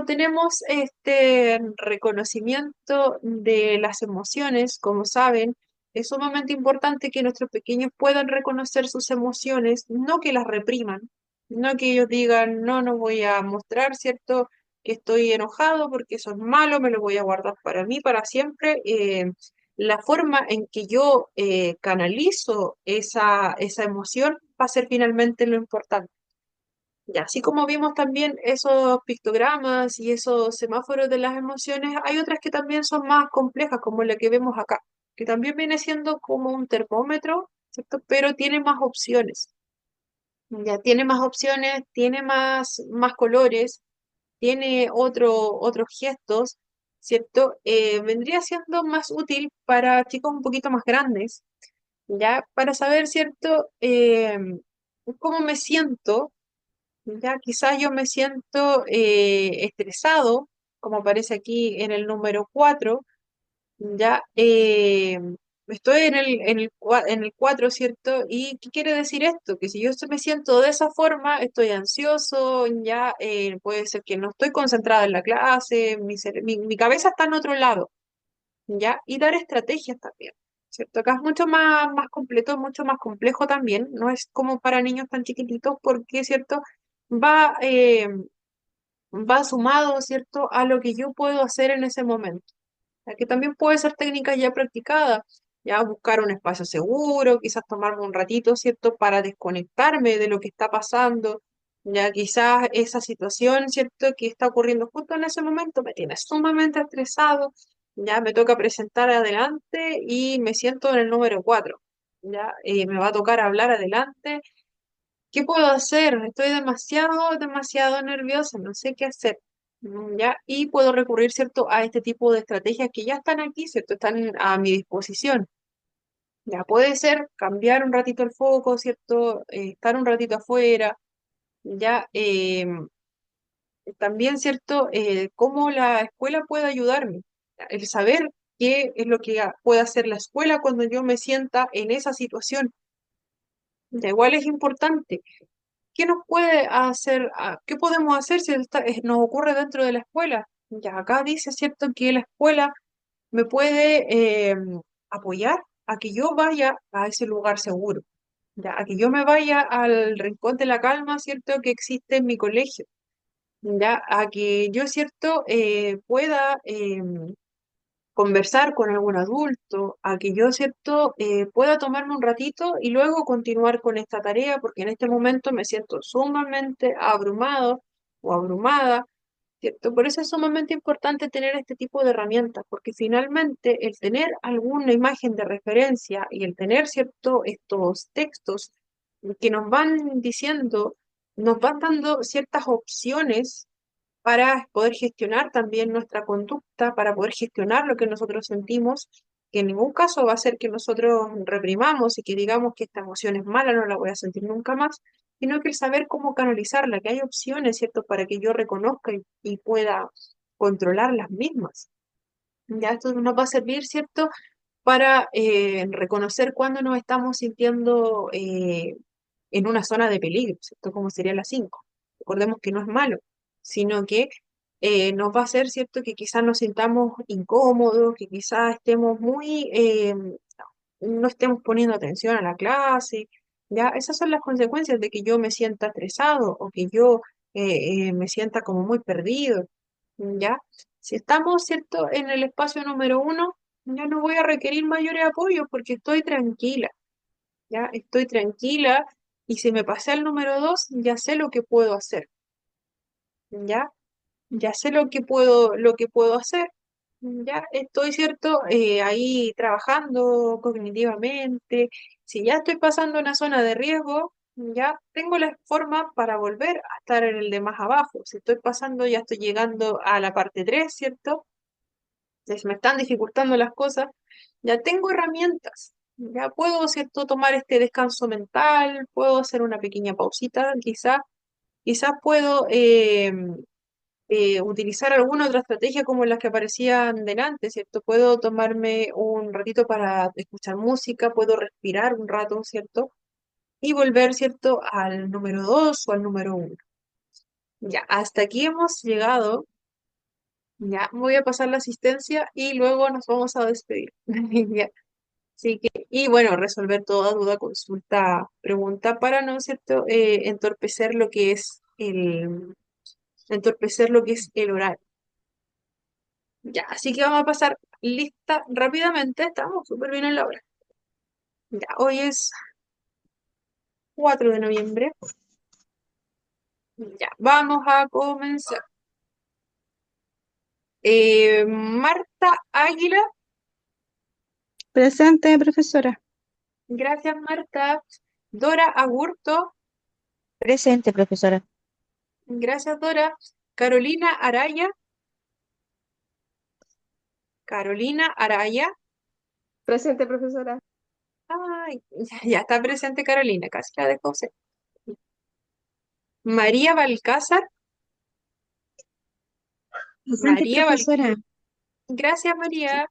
tenemos este reconocimiento de las emociones. Como saben, es sumamente importante que nuestros pequeños puedan reconocer sus emociones, no que las repriman, no que ellos digan, no, no voy a mostrar, ¿cierto? Que estoy enojado porque eso es malo, me lo voy a guardar para mí, para siempre. La forma en que yo canalizo esa emoción va a ser finalmente lo importante. Ya, así como vimos también esos pictogramas y esos semáforos de las emociones, hay otras que también son más complejas, como la que vemos acá, que también viene siendo como un termómetro, ¿cierto? Pero tiene más opciones. Ya tiene más opciones, tiene más colores, tiene otros gestos, ¿cierto? Vendría siendo más útil para chicos un poquito más grandes, ¿ya? Para saber, ¿cierto? Cómo me siento. Ya quizás yo me siento estresado, como aparece aquí en el número 4. Ya estoy en el 4, ¿cierto? ¿Y qué quiere decir esto? Que si yo me siento de esa forma, estoy ansioso, ya puede ser que no estoy concentrada en la clase, mi cabeza está en otro lado, ¿ya? Y dar estrategias también, ¿cierto? Acá es mucho más completo, mucho más complejo también, no es como para niños tan chiquititos, porque, ¿cierto? Va, eh, va sumado, ¿cierto?, a lo que yo puedo hacer en ese momento. Ya que también puede ser técnica ya practicada, ya buscar un espacio seguro, quizás tomarme un ratito, ¿cierto?, para desconectarme de lo que está pasando. Ya quizás esa situación, ¿cierto?, que está ocurriendo justo en ese momento me tiene sumamente estresado, ya me toca presentar adelante y me siento en el número 4. Ya me va a tocar hablar adelante. ¿Qué puedo hacer? Estoy demasiado nerviosa, no sé qué hacer. ¿Ya? Y puedo recurrir, ¿cierto?, a este tipo de estrategias que ya están aquí, ¿cierto? Están a mi disposición. Ya puede ser cambiar un ratito el foco, ¿cierto? Estar un ratito afuera, ya. También, ¿cierto? Cómo la escuela puede ayudarme. El saber qué es lo que puede hacer la escuela cuando yo me sienta en esa situación. Ya, igual es importante. ¿Qué nos puede hacer, qué podemos hacer si nos ocurre dentro de la escuela? Ya acá dice, ¿cierto?, que la escuela me puede apoyar a que yo vaya a ese lugar seguro, ya, a que yo me vaya al rincón de la calma, ¿cierto?, que existe en mi colegio. ya, a que yo, ¿cierto?, pueda conversar con algún adulto, a que yo, ¿cierto?, pueda tomarme un ratito y luego continuar con esta tarea, porque en este momento me siento sumamente abrumado o abrumada, ¿cierto? Por eso es sumamente importante tener este tipo de herramientas, porque finalmente el tener alguna imagen de referencia y el tener, ¿cierto?, estos textos que nos van diciendo, nos van dando ciertas opciones para poder gestionar también nuestra conducta, para poder gestionar lo que nosotros sentimos, que en ningún caso va a ser que nosotros reprimamos y que digamos que esta emoción es mala, no la voy a sentir nunca más, sino que el saber cómo canalizarla, que hay opciones, ¿cierto?, para que yo reconozca y pueda controlar las mismas. Ya esto nos va a servir, ¿cierto?, para reconocer cuándo nos estamos sintiendo en una zona de peligro, ¿cierto? Como sería la 5. Recordemos que no es malo, sino que nos va a hacer, ¿cierto?, que quizás nos sintamos incómodos, que quizás estemos muy, no estemos poniendo atención a la clase, ¿ya? Esas son las consecuencias de que yo me sienta estresado o que yo me sienta como muy perdido, ¿ya? Si estamos, ¿cierto?, en el espacio número 1, yo no voy a requerir mayores apoyos porque estoy tranquila, ¿ya? Estoy tranquila y si me pasé al número 2, ya sé lo que puedo hacer, ¿ya? Ya sé lo que puedo hacer, ya estoy, ¿cierto?, ahí trabajando cognitivamente. Si ya estoy pasando una zona de riesgo, ya tengo la forma para volver a estar en el de más abajo. Si estoy pasando, ya estoy llegando a la parte 3, ¿cierto? Si se me están dificultando las cosas, ya tengo herramientas. Ya puedo, ¿cierto?, tomar este descanso mental, puedo hacer una pequeña pausita, quizás puedo utilizar alguna otra estrategia como las que aparecían delante, ¿cierto? Puedo tomarme un ratito para escuchar música, puedo respirar un rato, ¿cierto? Y volver, ¿cierto?, al número 2 o al número 1. Ya, hasta aquí hemos llegado. Ya, voy a pasar la asistencia y luego nos vamos a despedir. Ya, así que, y bueno, resolver toda duda, consulta, pregunta para no, ¿cierto?, entorpecer lo que es el horario. Ya, así que vamos a pasar lista rápidamente. Estamos súper bien en la hora. Ya, hoy es 4 de noviembre. Ya, vamos a comenzar. Marta Águila, Presente, profesora. gracias Marta. Dora Agurto, Presente, profesora. gracias Dora. Carolina Araya, Carolina Araya. Presente, profesora. Ay, ya está presente Carolina, casi la dejó ser. María Balcázar, Presente, María Val, profesora. gracias María.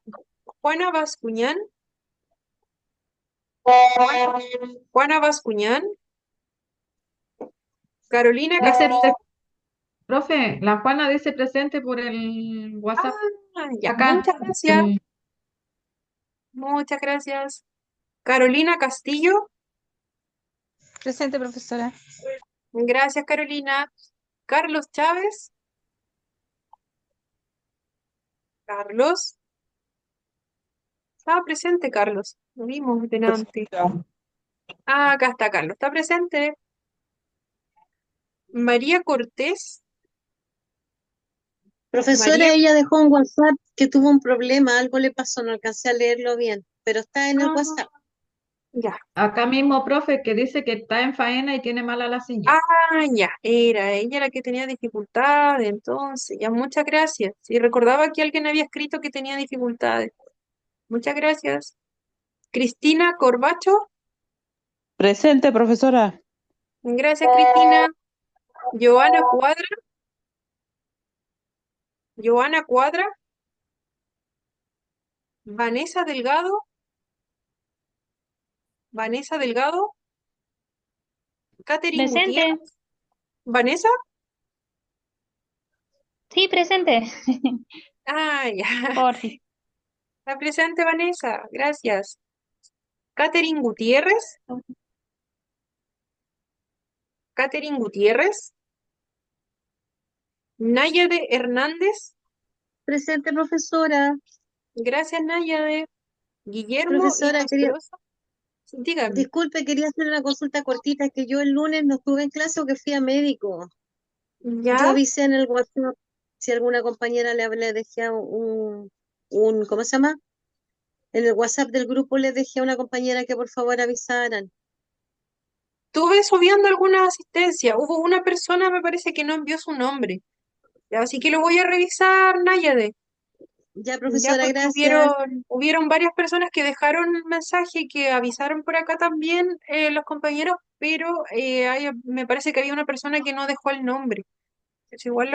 Juana Bascuñán, Juana Bascuñán. Carolina Castillo. Dice, profe, la Juana dice presente por el WhatsApp. Ya, Acá. muchas gracias. el- Muchas gracias. Carolina Castillo. Presente, profesora. Gracias, Carolina. Carlos Chávez. Carlos. Estaba presente, Carlos. Lo vimos delante. Ah, acá está Carlos. Está presente. María Cortés. Profesora, María. ella dejó un WhatsApp que tuvo un problema, algo le pasó, no alcancé a leerlo bien, pero está en el Ah, WhatsApp. ya. Acá mismo, profe, que dice que está en faena y tiene mala la señal. Ya. Era ella la que tenía dificultades. Entonces, ya, muchas gracias. Sí, recordaba que alguien había escrito que tenía dificultades. Muchas gracias. Cristina Corbacho. Presente, profesora. Gracias, Cristina. Joana Cuadra. Joana Cuadra. Vanessa Delgado. Vanessa Delgado. Catherine Presente, Gutiérrez. Vanessa. sí, presente, Ya. por si. Está presente, Vanessa. Gracias. Catherine Gutiérrez. Catherine Gutiérrez. Náyade Hernández. Presente, profesora. Gracias, Náyade. Guillermo Profesora, quería, Inostroza. Dígame. disculpe, quería hacer una consulta cortita, que yo el lunes no estuve en clase porque fui a médico. Yo ¿Ya? avisé en el WhatsApp si alguna compañera le dejé ¿cómo se llama? En el WhatsApp del grupo les dejé a una compañera que por favor avisaran. Estuve subiendo alguna asistencia. Hubo una persona, me parece, que no envió su nombre. Así que lo voy a revisar, Náyade. Ya, Ya, profesora, porque gracias. hubieron varias personas que dejaron mensaje y que avisaron por acá también los compañeros, pero me parece que había una persona que no dejó el nombre. Entonces, igual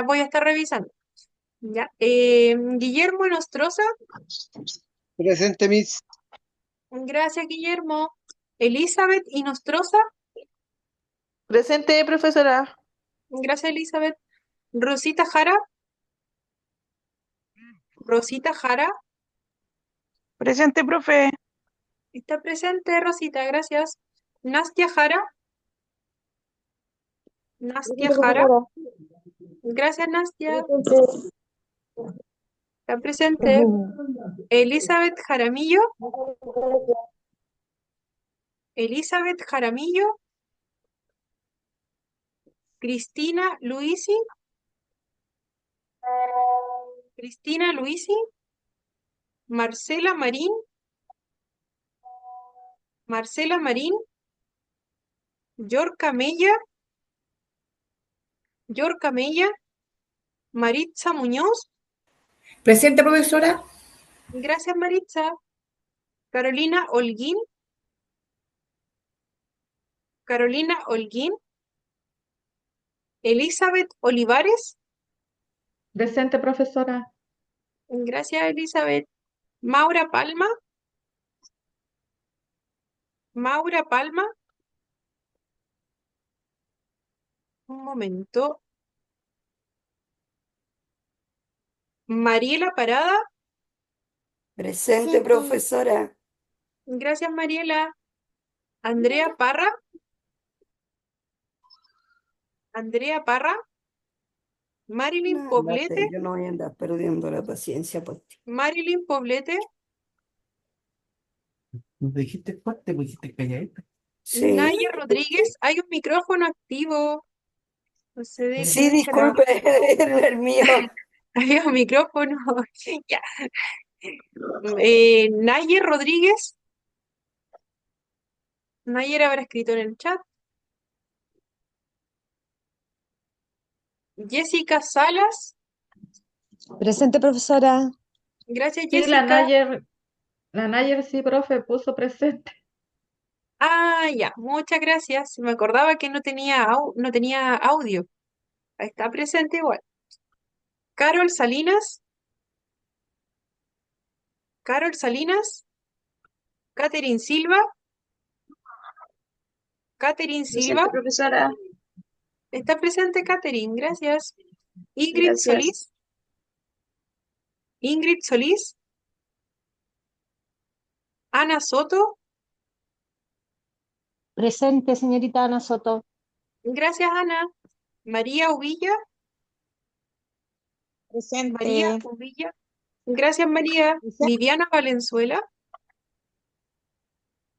voy a estar revisando. Ya. Guillermo Nostroza. Presente, Miss. Gracias, Guillermo. Elizabeth Inostroza. Presente, profesora. Gracias, Elizabeth. Rosita Jara. Rosita Jara. Presente, profe. Está presente, Rosita, gracias. Nastia Jara. Nastia Jara. Gracias, Nastia. Está presente. Elizabeth Jaramillo. Elizabeth Jaramillo. Cristina Luisi. Cristina Luisi. Marcela Marín. Marcela Marín. Yorka Mella. Yorka Mella. Maritza Muñoz. Presente, profesora. Gracias, Maritza. Carolina Holguín. Carolina Holguín. Elizabeth Olivares. Presente, profesora. Gracias, Elizabeth. Maura Palma. Maura Palma. Un momento. Mariela Parada. Presente, profesora. Gracias, Mariela. Andrea Parra. Andrea Parra. Marilyn No, Poblete. andate, yo no voy a andar perdiendo la paciencia por ti. Marilyn Poblete. ¿Me dijiste fuerte, me dijiste calladita? Sí, Naya Rodríguez. Hay un micrófono activo. No sé de sí, quién será. disculpe, era el mío. Hay un micrófono. Ya. Nayer Rodríguez. Nayer habrá escrito en el chat. Jessica Salas. Presente, profesora. Gracias, Sí, Jessica. la Nayer sí, profe, puso presente. Ah, ya, muchas gracias. Me acordaba que no tenía audio. Ahí está presente igual. Carol Salinas. Carol Salinas. Catherine Silva. Catherine Silva. Presente, profesora. Está presente Catherine, gracias. Ingrid Gracias. Solís. Ingrid Solís. Ana Soto. Presente, señorita Ana Soto. Gracias, Ana. María Uvilla. María Presente. Uvilla. Gracias, María. Viviana Valenzuela.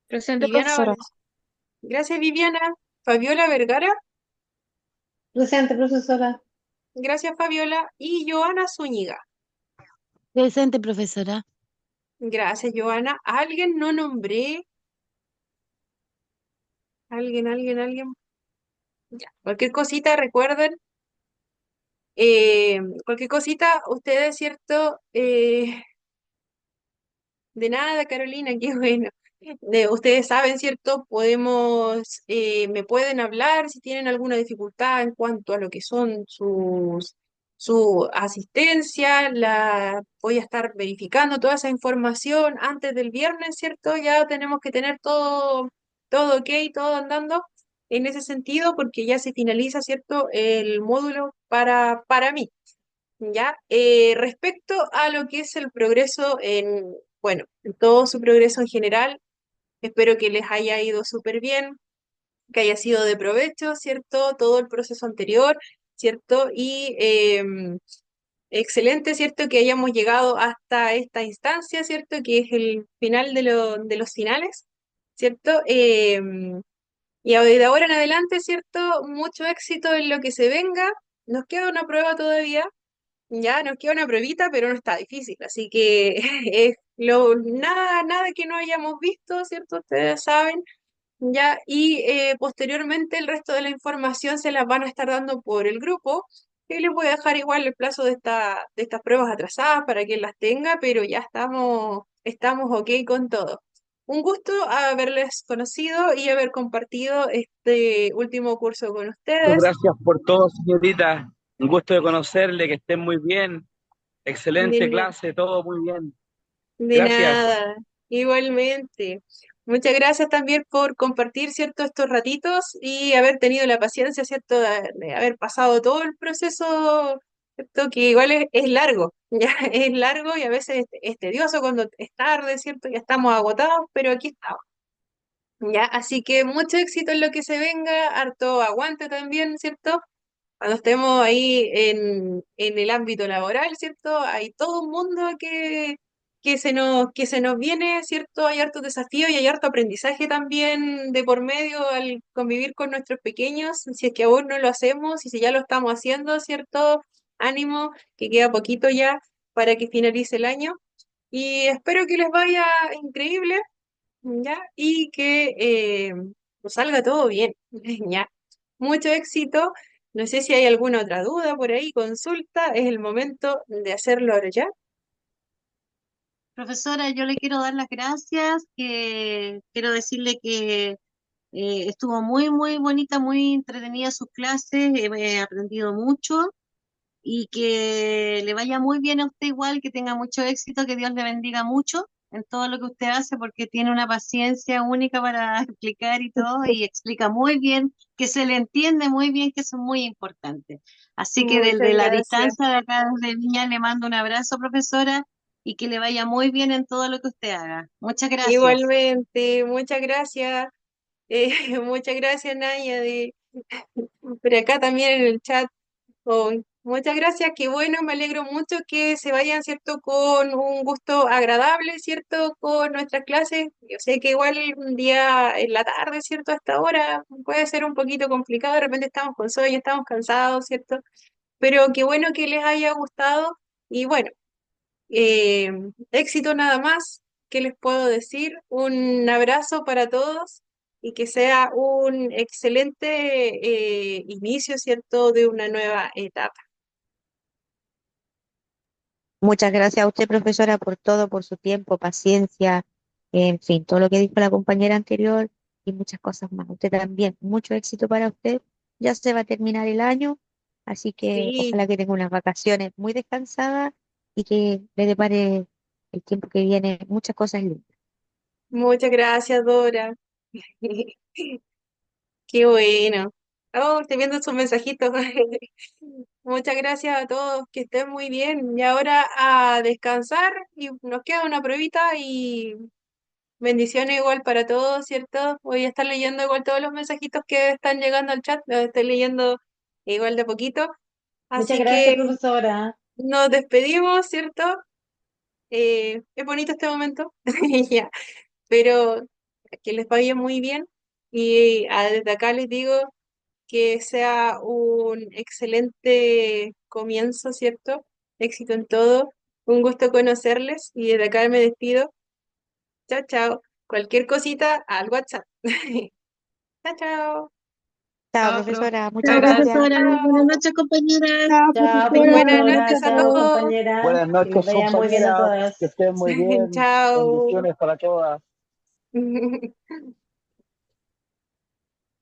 Presente, Viviana profesora. Valenzuela. Gracias, Viviana. Fabiola Vergara. Presente, profesora. Gracias, Fabiola. Y Joana Zúñiga. Presente, profesora. Gracias, Joana. ¿Alguien no nombré? ¿Alguien? Ya. Cualquier cosita, recuerden. Cualquier cosita, ustedes, ¿cierto? De nada, Carolina, qué bueno. Ustedes saben, ¿cierto? Me pueden hablar si tienen alguna dificultad en cuanto a lo que son su asistencia. Voy a estar verificando toda esa información antes del viernes, ¿cierto? Ya tenemos que tener todo ok, todo andando en ese sentido, porque ya se finaliza, ¿cierto? El módulo para mí. ¿Ya? Respecto a lo que es el progreso bueno, en todo su progreso en general, espero que les haya ido súper bien, que haya sido de provecho, ¿cierto? Todo el proceso anterior. ¿cierto? Y excelente, ¿cierto? Que hayamos llegado hasta esta instancia, ¿cierto? Que es el final de los finales, ¿cierto? Y de ahora en adelante, ¿cierto? Mucho éxito en lo que se venga. Nos queda una prueba todavía, ya nos queda una pruebita, pero no está difícil, así que nada que no hayamos visto, ¿cierto? Ustedes saben, ya, y posteriormente el resto de la información se las van a estar dando por el grupo, que les voy a dejar igual el plazo de estas pruebas atrasadas para que las tenga, pero ya estamos ok con todo. Un gusto haberles conocido y haber compartido este último curso con Muchas ustedes. gracias por todo, señorita. Un gusto de conocerle, que estén muy bien. Excelente De, clase, todo muy bien. de Gracias. nada, igualmente. Muchas gracias también por compartir, ¿cierto?, estos ratitos y haber tenido la paciencia, ¿cierto?, de haber pasado todo el proceso, ¿cierto?, que igual es largo, ya es largo y a veces es tedioso cuando es tarde, ¿cierto?, ya estamos agotados, pero aquí estamos, ya, así que mucho éxito en lo que se venga, harto aguante también, ¿cierto? Cuando estemos ahí en el ámbito laboral, ¿cierto? Hay todo un mundo que se nos viene, ¿cierto? Hay hartos desafíos y hay harto aprendizaje también de por medio al convivir con nuestros pequeños, si es que aún no lo hacemos y si ya lo estamos haciendo, ¿cierto? Ánimo, que queda poquito ya para que finalice el año. Y espero que les vaya increíble, ¿ya? Y que nos salga todo bien, ¿ya? Mucho éxito. No sé si hay alguna otra duda por ahí, consulta, es el momento de hacerlo ahora ya. Profesora, yo le quiero dar las gracias, que quiero decirle que estuvo muy bonita, muy entretenida sus clases, he aprendido mucho y que le vaya muy bien a usted igual, que tenga mucho éxito, que Dios le bendiga mucho en todo lo que usted hace, porque tiene una paciencia única para explicar y todo, y explica muy bien, que se le entiende muy bien, que eso es muy importante. Así que Muchas desde la gracias. distancia de acá, desde Viña, le mando un abrazo, profesora, y que le vaya muy bien en todo lo que usted haga. Muchas gracias. Igualmente, muchas gracias. Muchas gracias, Naya, por acá también en el chat. Muchas gracias, qué bueno, me alegro mucho que se vayan, ¿cierto? Con un gusto agradable, ¿cierto? Con nuestras clases. Yo sé que igual un día en la tarde, ¿cierto? Hasta ahora puede ser un poquito complicado, de repente estamos con sueño, estamos cansados, ¿cierto? Pero qué bueno que les haya gustado y bueno, eh, éxito nada más, ¿qué les puedo decir? Un abrazo para todos y que sea un excelente inicio, ¿cierto? De una nueva etapa. Muchas gracias a usted, profesora, por todo, por su tiempo, paciencia, en fin, todo lo que dijo la compañera anterior y muchas cosas más. Usted también, mucho éxito para usted. Ya se va a terminar el año, así que Sí, ojalá que tenga unas vacaciones muy descansadas y que le depare el tiempo que viene muchas cosas lindas. muchas gracias, Dora. Qué bueno. Oh, estoy viendo sus mensajitos. Muchas gracias a todos, que estén muy bien. Y ahora a descansar y nos queda una pruebita y bendiciones igual para todos, ¿cierto? Voy a estar leyendo igual todos los mensajitos que están llegando al chat, los estoy leyendo igual de a poquito. Muchas Así gracias, que profesora. nos despedimos, ¿cierto? Es bonito este momento, ya, pero que les vaya muy bien. Y desde acá les digo que sea un excelente comienzo, ¿cierto? Éxito en todo. Un gusto conocerles y desde acá me despido. Chao, chao. Cualquier cosita al WhatsApp. Chao, chao. Chao, Chao, profe. profesora, muchas Chao, Muchas gracias. gracias. profesora. Buenas Chao. noches, compañeras. Chao, Chao, profesora. Buenas profesora. noches a Chao, Gracias. todos. compañera. Buenas Que les noches, vaya muy bien a compañeras. Que todas. estén muy bien. Chao. Bendiciones para todas.